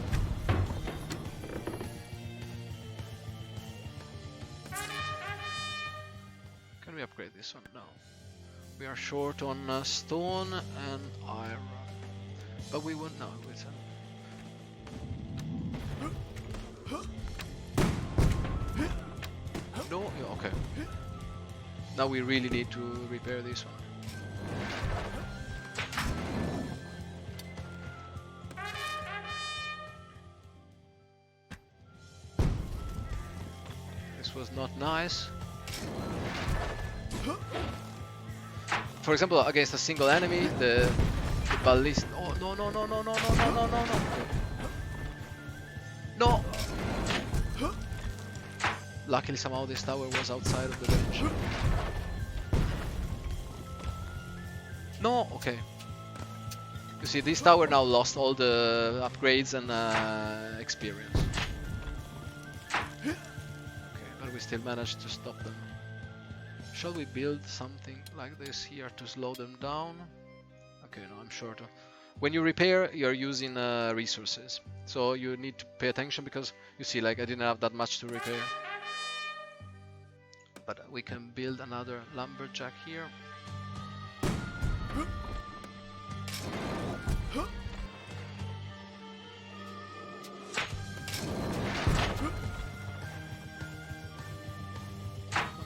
Can we upgrade this one? No. We are short on stone and iron, but we won't know with no. Yeah, okay. Now we really need to repair this one. This was not nice. For example, against a single enemy, the ballista. Oh no no no no no no no no no no! No! Luckily, somehow this tower was outside of the range. No, okay. You see, this tower now lost all the upgrades and experience. Okay, but we still managed to stop them. Shall we build something like this here to slow them down? Okay, no, I'm sure to. When you repair, you're using resources. So you need to pay attention because you see, like, I didn't have that much to repair. But we can build another lumberjack here.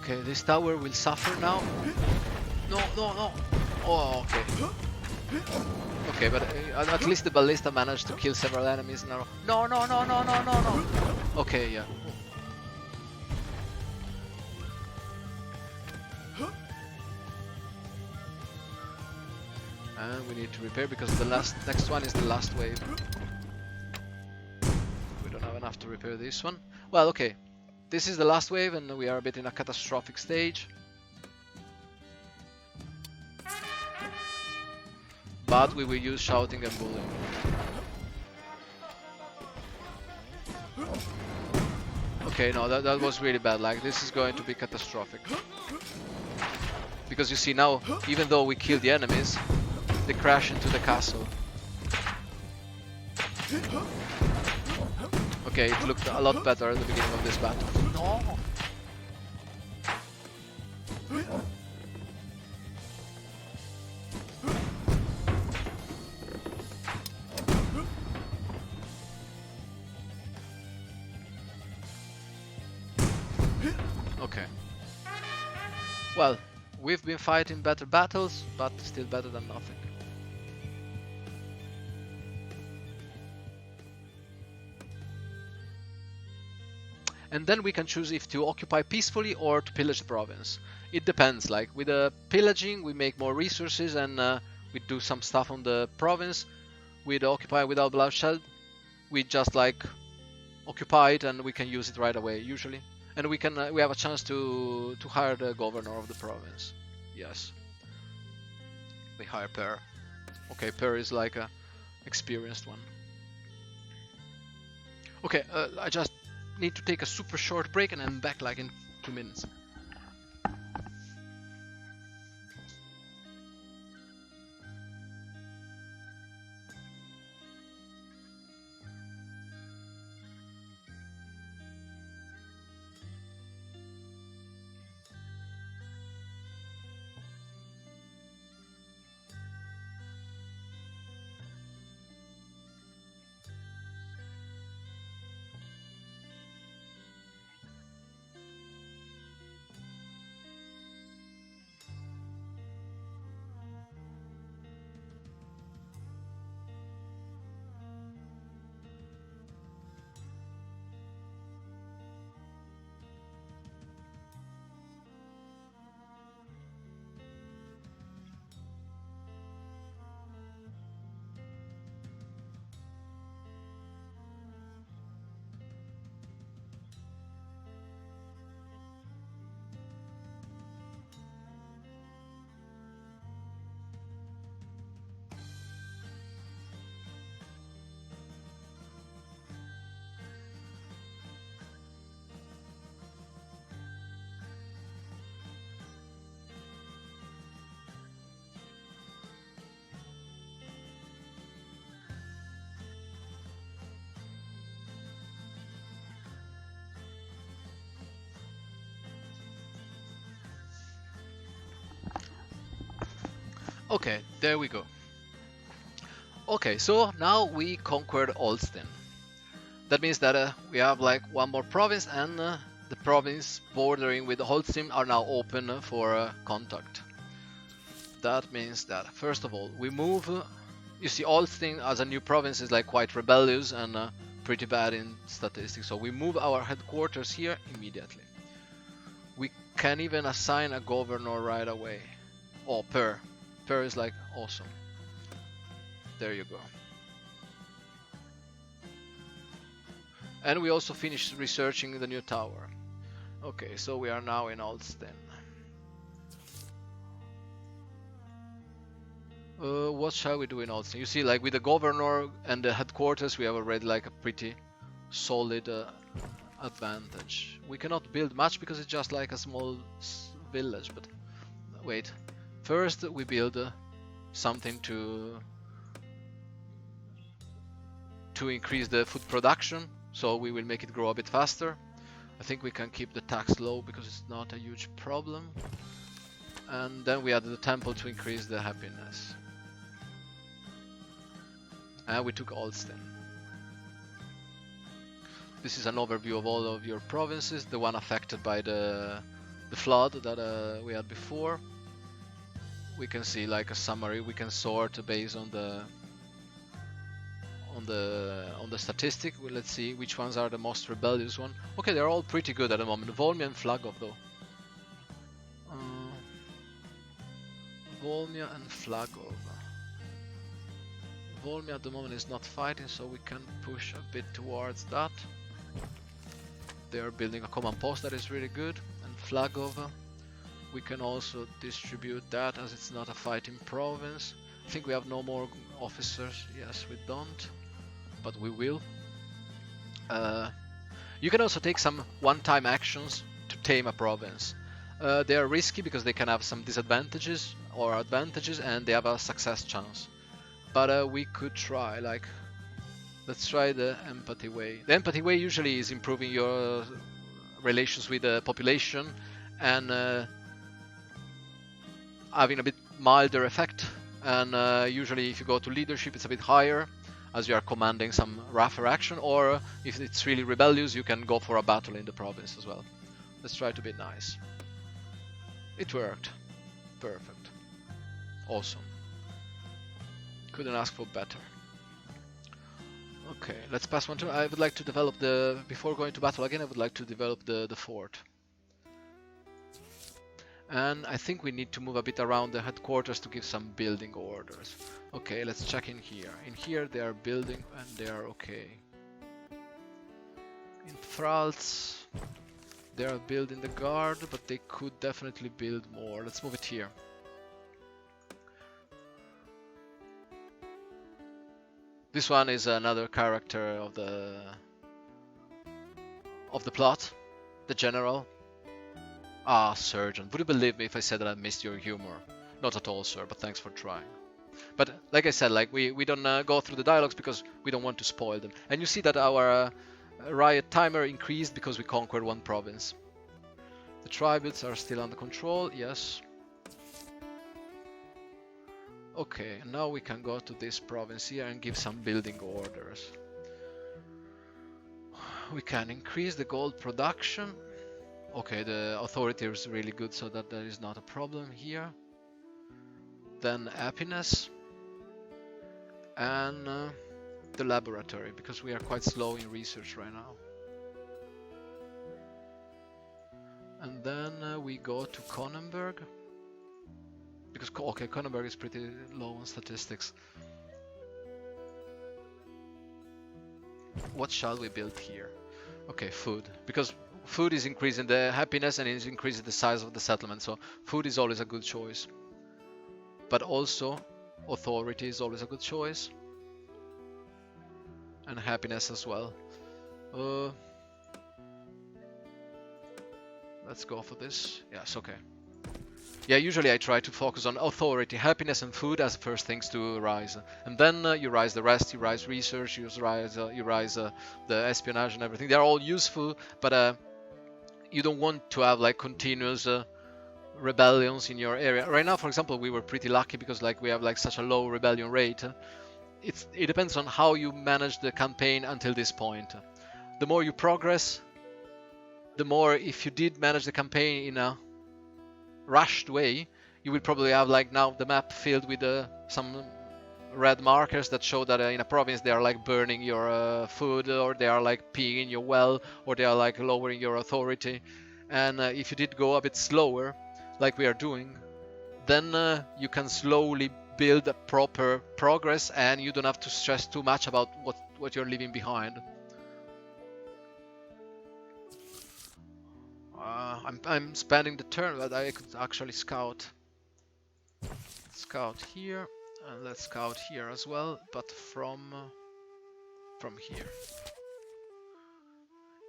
Okay, this tower will suffer now. No, no, no. Oh, okay. Okay, but at least the ballista managed to kill several enemies in a row. No, no, no, no, no, no, no. Okay, yeah. And we need to repair because the next one is the last wave. We don't have enough to repair this one. Well, okay. This is the last wave and we are a bit in a catastrophic stage. But we will use shouting and bullying. Okay, no, that was really bad. Like, this is going to be catastrophic. Because you see now, even though we kill the enemies, they crash into the castle. Okay, it looked a lot better at the beginning of this battle. No! Okay. Well, we've been fighting better battles, but still better than nothing. And then we can choose if to occupy peacefully or to pillage the province. It depends, like with the pillaging we make more resources and we do some stuff on the province. With occupy without bloodshed, we just like occupy it and we can use it right away usually. And we can we have a chance to hire the governor of the province. Yes. We hire Per. Okay, Per is like a experienced one. Okay, I just need to take a super short break and I'm back like in 2 minutes. Okay, there we go. Okay, so now we conquered Olsztyn. That means that we have like one more province, and the province bordering with Holcim are now open for contact. That means that first of all we move. You see, Olsztyn as a new province is like quite rebellious and pretty bad in statistics. So we move our headquarters here immediately. We can even assign a governor right away. Oh, Per is like awesome. There you go. And we also finished researching the new tower. Okay, so we are now in Olsztyn. What shall we do in Olsztyn? You see, like with the governor and the headquarters, we have already like a pretty solid advantage. We cannot build much because it's just like a small village, but wait. First we build something to increase the food production, so we will make it grow a bit faster. I think we can keep the tax low because it's not a huge problem. And then we added the temple to increase the happiness. And we took Olsztyn. This is an overview of all of your provinces, the one affected by the flood that we had before. We can see like a summary. We can sort based on the statistic. Well, let's see which ones are the most rebellious one. Okay, they're all pretty good at the moment. Volmia and Flagov though. Volmia and Flagov. Volmia at the moment is not fighting, so we can push a bit towards that. They are building a command post that is really good. And Flagov, we can also distribute that as it's not a fighting province. I think we have no more officers. Yes, we don't, but we will. You can also take some one-time actions to tame a province. They are risky because they can have some disadvantages or advantages, and they have a success chance. But we could try, like, let's try the empathy way. The empathy way usually is improving your relations with the population and having a bit milder effect. And usually if you go to leadership, it's a bit higher as you are commanding some rougher action, or if it's really rebellious, you can go for a battle in the province as well. Let's try to be nice. It worked. Perfect. Awesome. Couldn't ask for better. Okay, let's pass one turn. I would like to develop before going to battle again, I would like to develop the fort. And I think we need to move a bit around the headquarters to give some building orders. Okay, let's check in here. In here they are building and they are okay. In Thralz, they are building the guard, but they could definitely build more. Let's move it here. This one is another character of the plot, the general. Ah, Surgeon. Would you believe me if I said that I missed your humor? Not at all, sir, but thanks for trying. But like I said, like we don't go through the dialogues because we don't want to spoil them. And you see that our riot timer increased because we conquered one province. The tributes are still under control, yes. Okay, now we can go to this province here and give some building orders. We can increase the gold production. Okay, the authority is really good, so that there is not a problem here. Then happiness. And the laboratory, because we are quite slow in research right now. And then we go to Kronenberg. Because, okay, Kronenberg is pretty low on statistics. What shall we build here? Okay, food. Because food is increasing the happiness and is increasing the size of the settlement. So food is always a good choice. But also, authority is always a good choice. And happiness as well. Let's go for this. Yes, okay. Yeah, usually I try to focus on authority, happiness and food as first things to rise. And then you rise the rest, you rise research, you rise the espionage and everything. They're all useful, but you don't want to have like continuous rebellions in your area. Right now, for example, we were pretty lucky because like we have like such a low rebellion rate. It depends on how you manage the campaign until this point. The more you progress, the more, if you did manage the campaign in a rushed way, you will probably have like now the map filled with some red markers that show that in a province they are like burning your food, or they are like peeing in your well, or they are like lowering your authority. And if you did go a bit slower, like we are doing, then you can slowly build a proper progress, and you don't have to stress too much about what you're leaving behind. I'm spending the turn, but I could actually scout here, and let's scout here as well, but from here.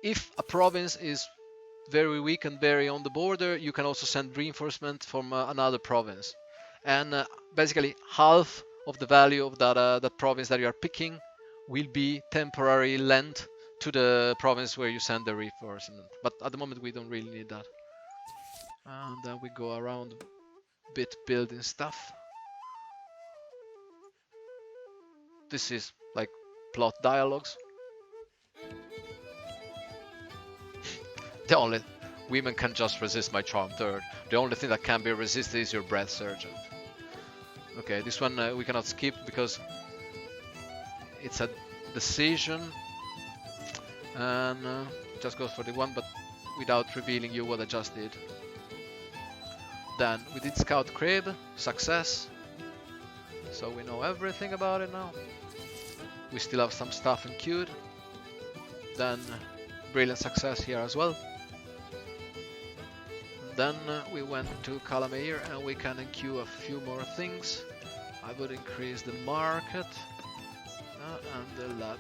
If a province is very weak and very on the border, you can also send reinforcement from another province, and basically half of the value of that province that you are picking will be temporary lent to the province where you send the reinforcement. But at the moment we don't really need that. And then we go around a bit building stuff. This is like plot dialogues. The only women can just resist my charm third. The only thing that can be resisted is your breath surgeon. Okay, this one we cannot skip because it's a decision, and just goes for the one, but without revealing you what I just did. Then we did scout crib, success, so we know everything about it now. We still have some stuff enqueued. Then brilliant success here as well. Then we went to Calamere, and we can enqueue a few more things. I would increase the market and the lab.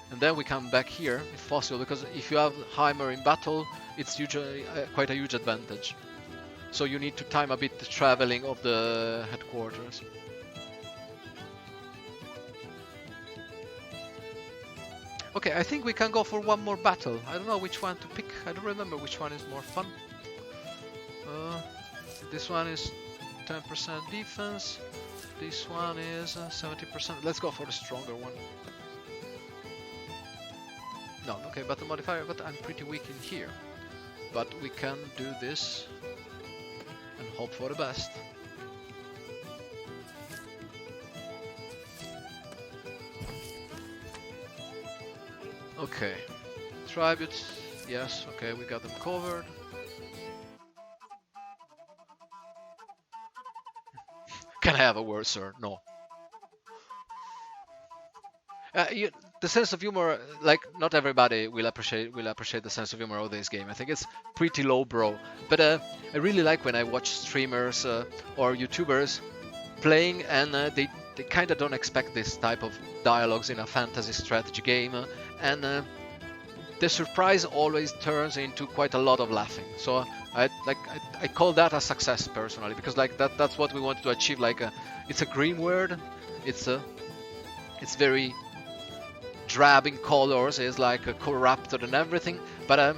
And then we come back here if possible, because if you have Hammer in battle, it's usually quite a huge advantage. So you need to time a bit the traveling of the headquarters. Okay, I think we can go for one more battle. I don't know which one to pick. I don't remember which one is more fun. This one is 10% defense. This one is 70%. Let's go for the stronger one. No, okay, battle modifier, but I'm pretty weak in here. But we can do this and hope for the best. Okay, tributes, yes, okay, we got them covered. Can I have a word, sir? No. The sense of humor, like not everybody will appreciate the sense of humor of this game. I think it's pretty lowbrow, but I really like when I watch streamers or YouTubers playing, and they kind of don't expect this type of dialogues in a fantasy strategy game, and the surprise always turns into quite a lot of laughing. So I call that a success personally, because like that's what we wanted to achieve. Like it's a green word, it's very drab in colors, it's like corrupted and everything, but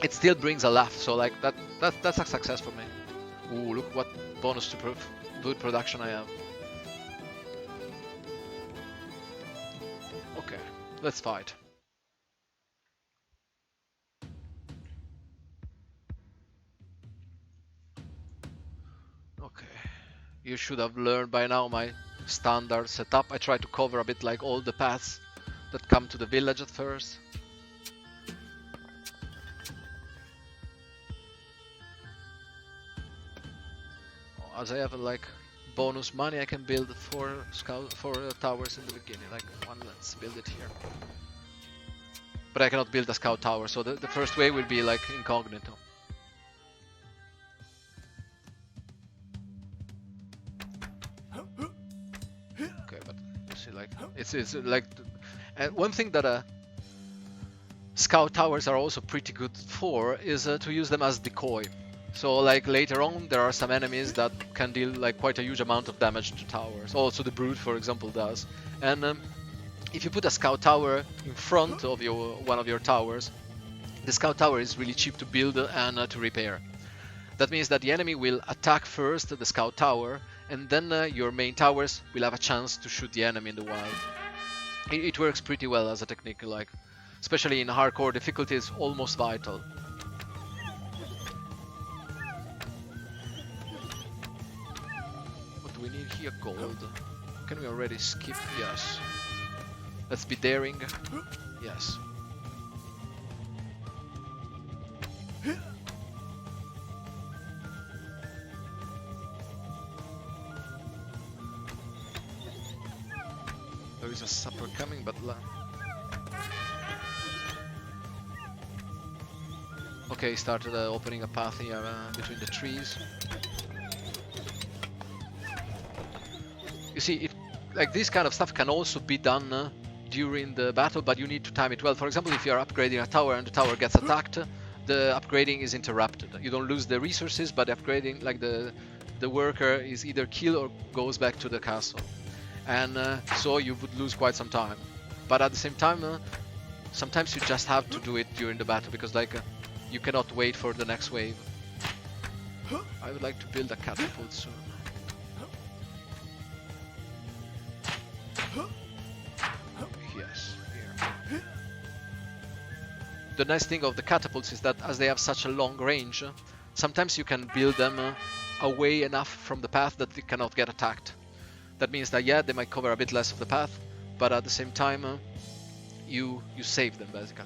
it still brings a laugh. So like that's a success for me. Ooh, look what bonus to food production I have. Okay, let's fight. Okay, you should have learned by now my standard setup. I try to cover a bit like all the paths that come to the village at first. As I have like bonus money, I can build four towers in the beginning. Like one, let's build it here. But I cannot build a scout tower, so the first wave will be like incognito. Okay, but you see, like it's like, and one thing that scout towers are also pretty good for is to use them as decoy. So like later on there are some enemies that can deal like quite a huge amount of damage to towers. Also the brute, for example, does. And if you put a scout tower in front of one of your towers, the scout tower is really cheap to build and to repair. That means that the enemy will attack first the scout tower, and then your main towers will have a chance to shoot the enemy in the wild. It works pretty well as a technique, like especially in hardcore difficulty, it's almost vital. What do we need here? Gold. Can we already skip? Yes. Let's be daring. Yes. There is a supper coming, but okay, started opening a path here between the trees. You see, like this kind of stuff can also be done during the battle, but you need to time it well. For example, if you are upgrading a tower and the tower gets attacked, the upgrading is interrupted. You don't lose the resources, but the upgrading, like the worker is either killed or goes back to the castle. And so you would lose quite some time. But at the same time, sometimes you just have to do it during the battle, because like you cannot wait for the next wave. I would like to build a catapult soon. Yes, here. The nice thing of the catapults is that as they have such a long range, sometimes you can build them away enough from the path that they cannot get attacked. That means that, yeah, they might cover a bit less of the path, but at the same time, you save them, basically.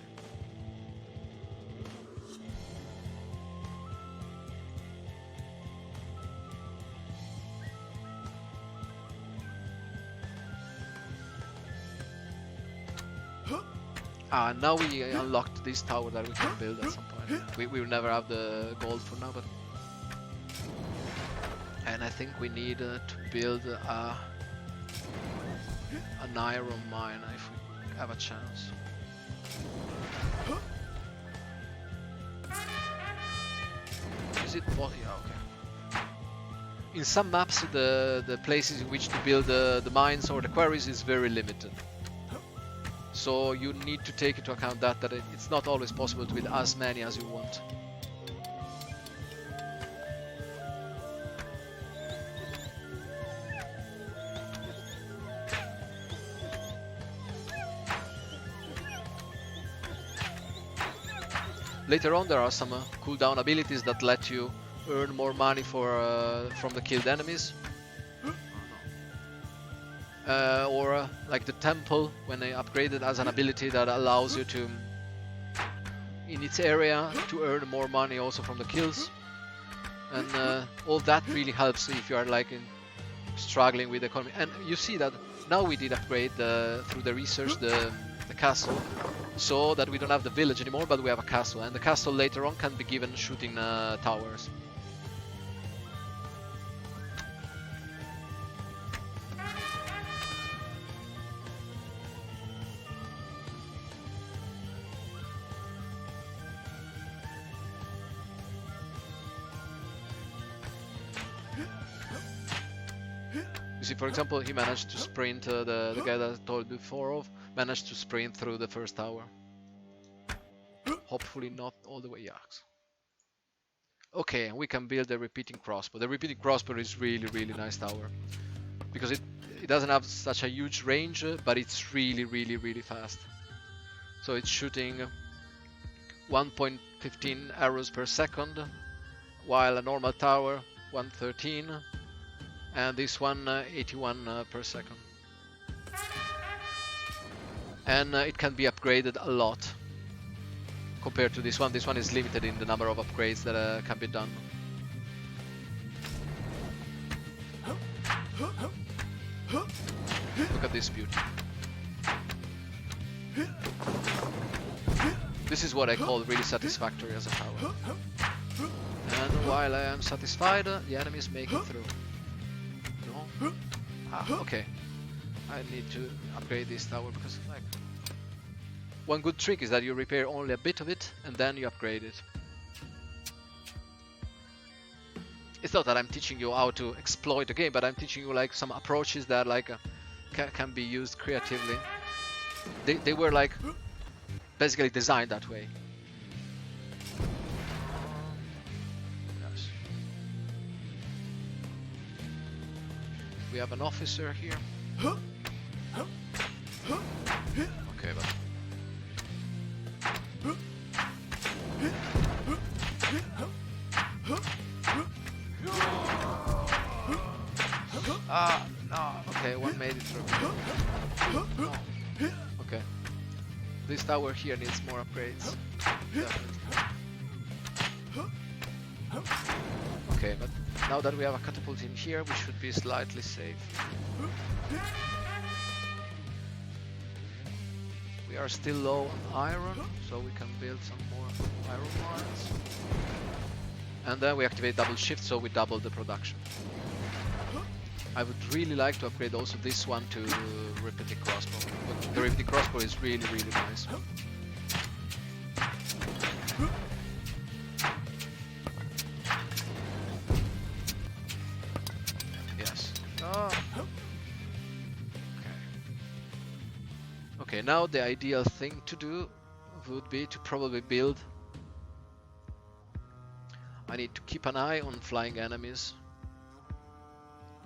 Now we unlocked this tower that we can build at some point. We will never have the gold for now, but... And I think we need to build an iron mine if we have a chance. Is it what? Yeah, okay. In some maps, the places in which to build the mines or the quarries is very limited. So you need to take into account that it's not always possible to build as many as you want. Later on, there are some cooldown abilities that let you earn more money from the killed enemies. Or like the temple, when they upgraded as an ability that allows you to, in its area, to earn more money also from the kills. And all that really helps if you are like struggling with the economy. And you see that now we did upgrade through the research the castle, so that we don't have the village anymore, but we have a castle, and the castle later on can be given shooting towers. You see, for example, he managed to sprint, the guy that I told before of, managed to sprint through the first tower. Hopefully not all the way, yeah. Okay, and we can build a repeating crossbow. The repeating crossbow is really nice tower, because it doesn't have such a huge range, but it's really fast. So it's shooting 1.15 arrows per second, while a normal tower 113, and this one 81 per second. And it can be upgraded a lot compared to this one. This one is limited in the number of upgrades that can be done. Look at this beauty. This is what I call really satisfactory as a tower. And while I am satisfied, the enemies make it through. No? Okay. I need to upgrade this tower because, like, one good trick is that you repair only a bit of it and then you upgrade it. It's not that I'm teaching you how to exploit the game, but I'm teaching you like some approaches that like can be used creatively. They were like basically designed that way. Yes. We have an officer here. Okay, but no. Okay, one made it through. No. Okay. This tower here needs more upgrades. Definitely. Okay, but now that we have a catapult in here, we should be slightly safe. We are still low on iron, so we can build some more iron mines. And then we activate double shift, so we double the production. I would really like to upgrade also this one to riveting crossbow. But the riveting crossbow is really, really nice. Yes. Oh. Okay, now the ideal thing to do would be to probably build. I need to keep an eye on flying enemies.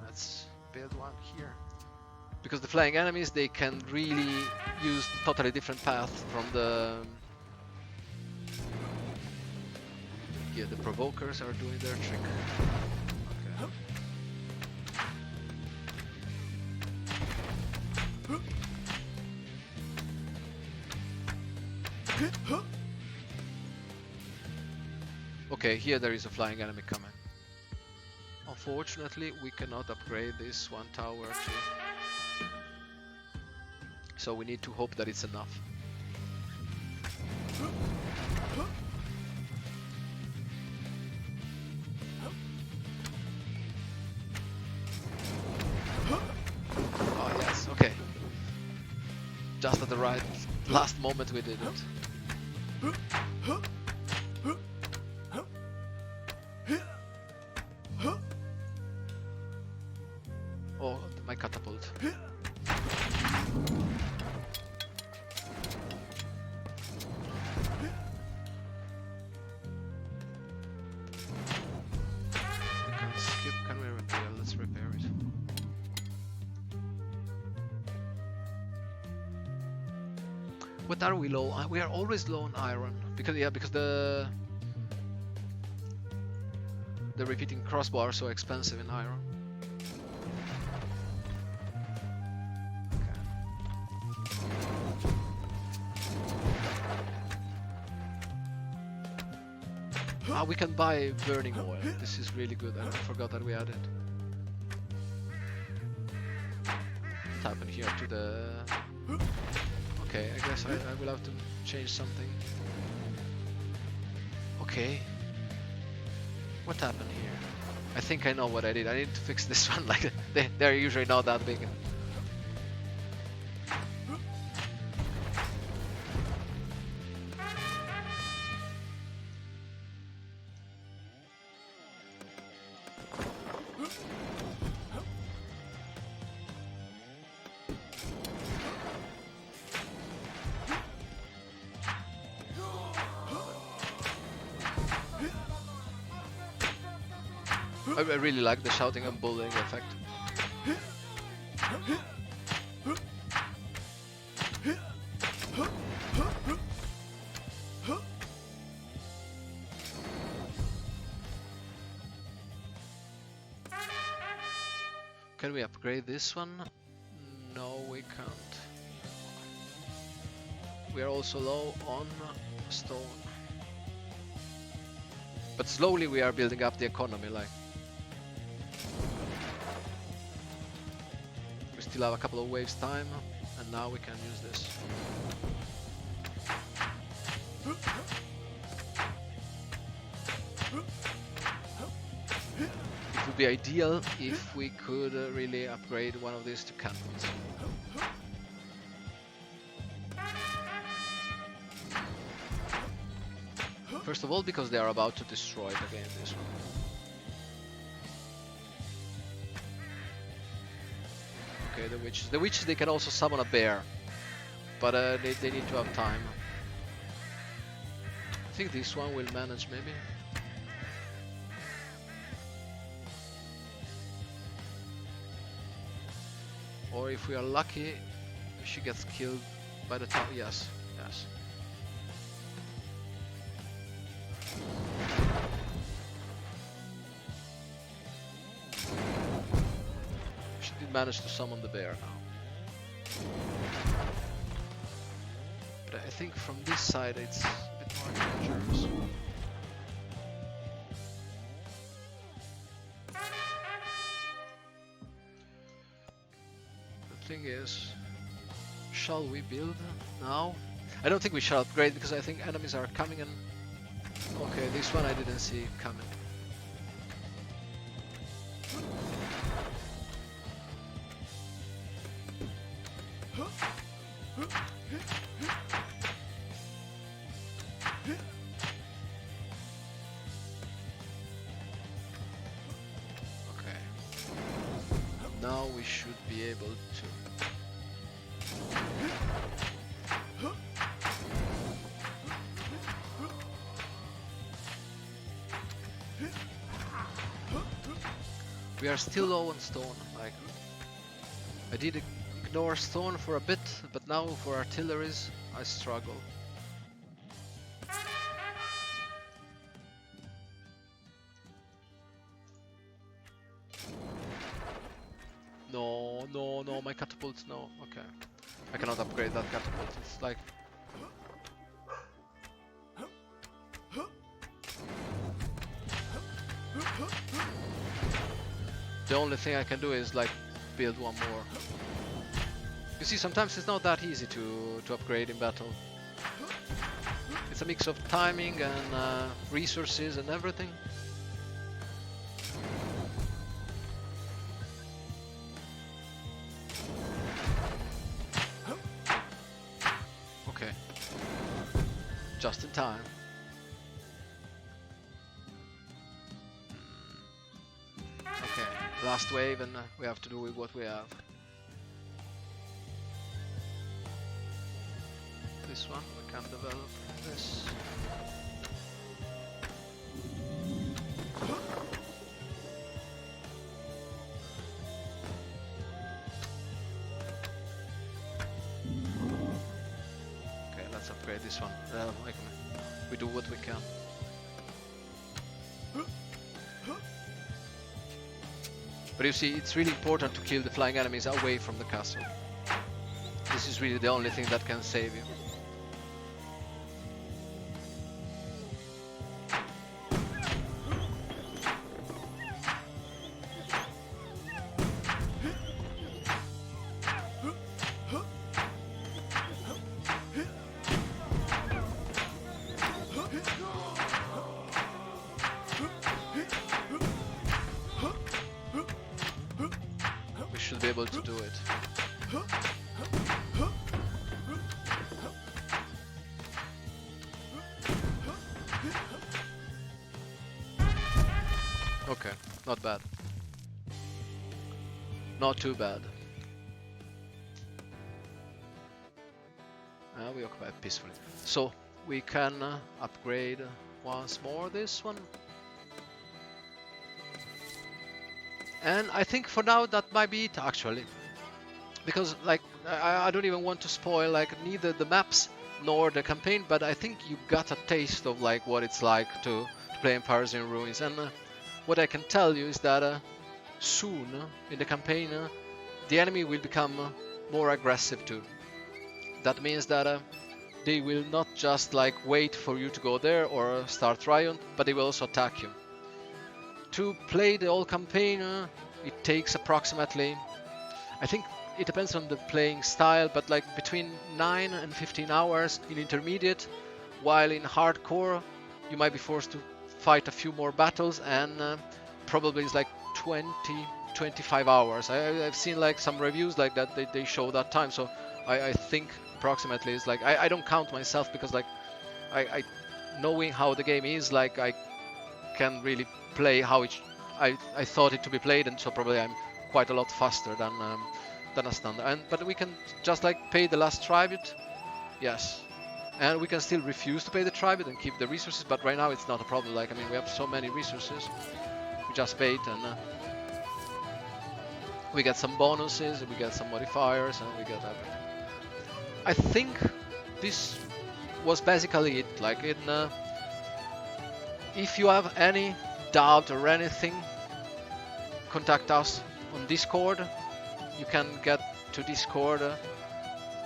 Let's build one here. Because the flying enemies, they can really use totally different paths from the... Yeah, the provokers are doing their trick. Okay. Okay, here there is a flying enemy coming. Unfortunately, we cannot upgrade this one tower too. So we need to hope that it's enough. Oh yes, okay. Just at the right last moment we did it. Oh, my catapult. Can we repair? Let's repair it. What are we low? We are always low on iron because the repeating crossbow are so expensive in iron. Okay. We can buy burning oil. This is really good. I forgot that we had it. What happened here to the... Okay, I guess I will have to change something. Okay. What happened here? I think I know what I did. I need to fix this one. Like they're usually not that big. I really like the shouting and bullying effect. Can we upgrade this one? No, we can't. We are also low on stone. But slowly we are building up the economy, like. We still have a couple of waves time, and now we can use this. It would be ideal if we could really upgrade one of these to cannons. First of all, because they are about to destroy it again, this one. Okay, the witches. The witches, they can also summon a bear, but they need to have time. I think this one will manage, maybe. Or if we are lucky, she gets killed by the tower. Yes, yes. She did manage to summon the bear now. But I think from this side it's a bit more dangerous. The thing is, shall we build now? I don't think we shall upgrade because I think enemies are coming and... Okay, this one I didn't see coming. Okay. Now we should be able to... We are still low on stone. Like, I did ignore stone for a bit, but now for artilleries I struggle. No, no, no, my catapult, no. Okay, I cannot upgrade that catapult. It's like... The only thing I can do is like build one more. You see, sometimes it's not that easy to upgrade in battle. It's a mix of timing and resources and everything. Okay. Just in time. Last wave, and we have to do with what we have. This one, we can develop this. Okay, let's upgrade this one. We do what we can. But you see, it's really important to kill the flying enemies away from the castle. This is really the only thing that can save you. Be able to do it. Okay, not bad. Not too bad. We occupy peacefully. So we can upgrade once more this one. And I think for now that might be it actually, because like I don't even want to spoil like neither the maps nor the campaign, but I think you got a taste of like what it's like to play Empires in Ruins. And what I can tell you is that soon in the campaign the enemy will become more aggressive too. That means that they will not just like wait for you to go there or start riot, but they will also attack you. To play the whole campaign, it takes approximately, I think it depends on the playing style, but like between 9 and 15 hours in intermediate, while in hardcore you might be forced to fight a few more battles, and probably it's like 20-25 hours. I've seen like some reviews like that, they show that time, so I think approximately it's like, I don't count myself because like I knowing how the game is, like I can really play how I thought it to be played, and so probably I'm quite a lot faster than a standard. But we can just like pay the last tribute, yes, and we can still refuse to pay the tribute and keep the resources. But right now it's not a problem. Like I mean, we have so many resources, we just pay it, and We get some bonuses, we get some modifiers, and we get everything. I think this was basically it. Like if you have any doubt or anything, contact us on Discord. You can get to Discord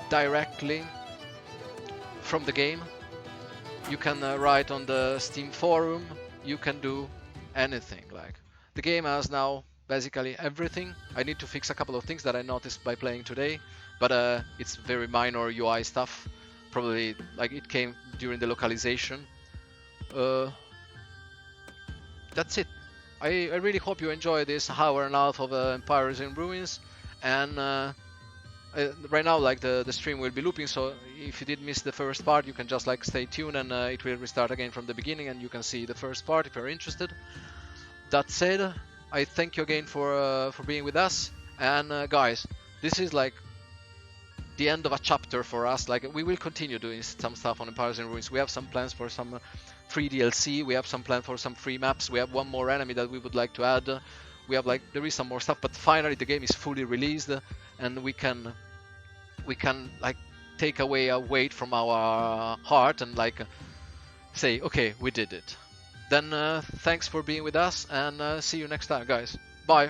directly from the game. You can write on the Steam forum. You can do anything. Like the game has now basically everything. I need to fix a couple of things that I noticed by playing today, but it's very minor UI stuff. Probably like it came during the localization. That's it. I really hope you enjoy this hour and a half of Empires in Ruins, and right now like the stream will be looping, so if you did miss the first part, you can just like stay tuned, and it will restart again from the beginning, and you can see the first part if you're interested. That said, I thank you again for being with us, and guys, this is like the end of a chapter for us. Like we will continue doing some stuff on Empires in Ruins. We have some plans for some free DLC. We have some plan for some free maps. We have one more enemy that we would like to add. We have like there is some more stuff, but finally the game is fully released, and we can like take away a weight from our heart and like say, okay, we did it. Then thanks for being with us, and see you next time, guys. Bye.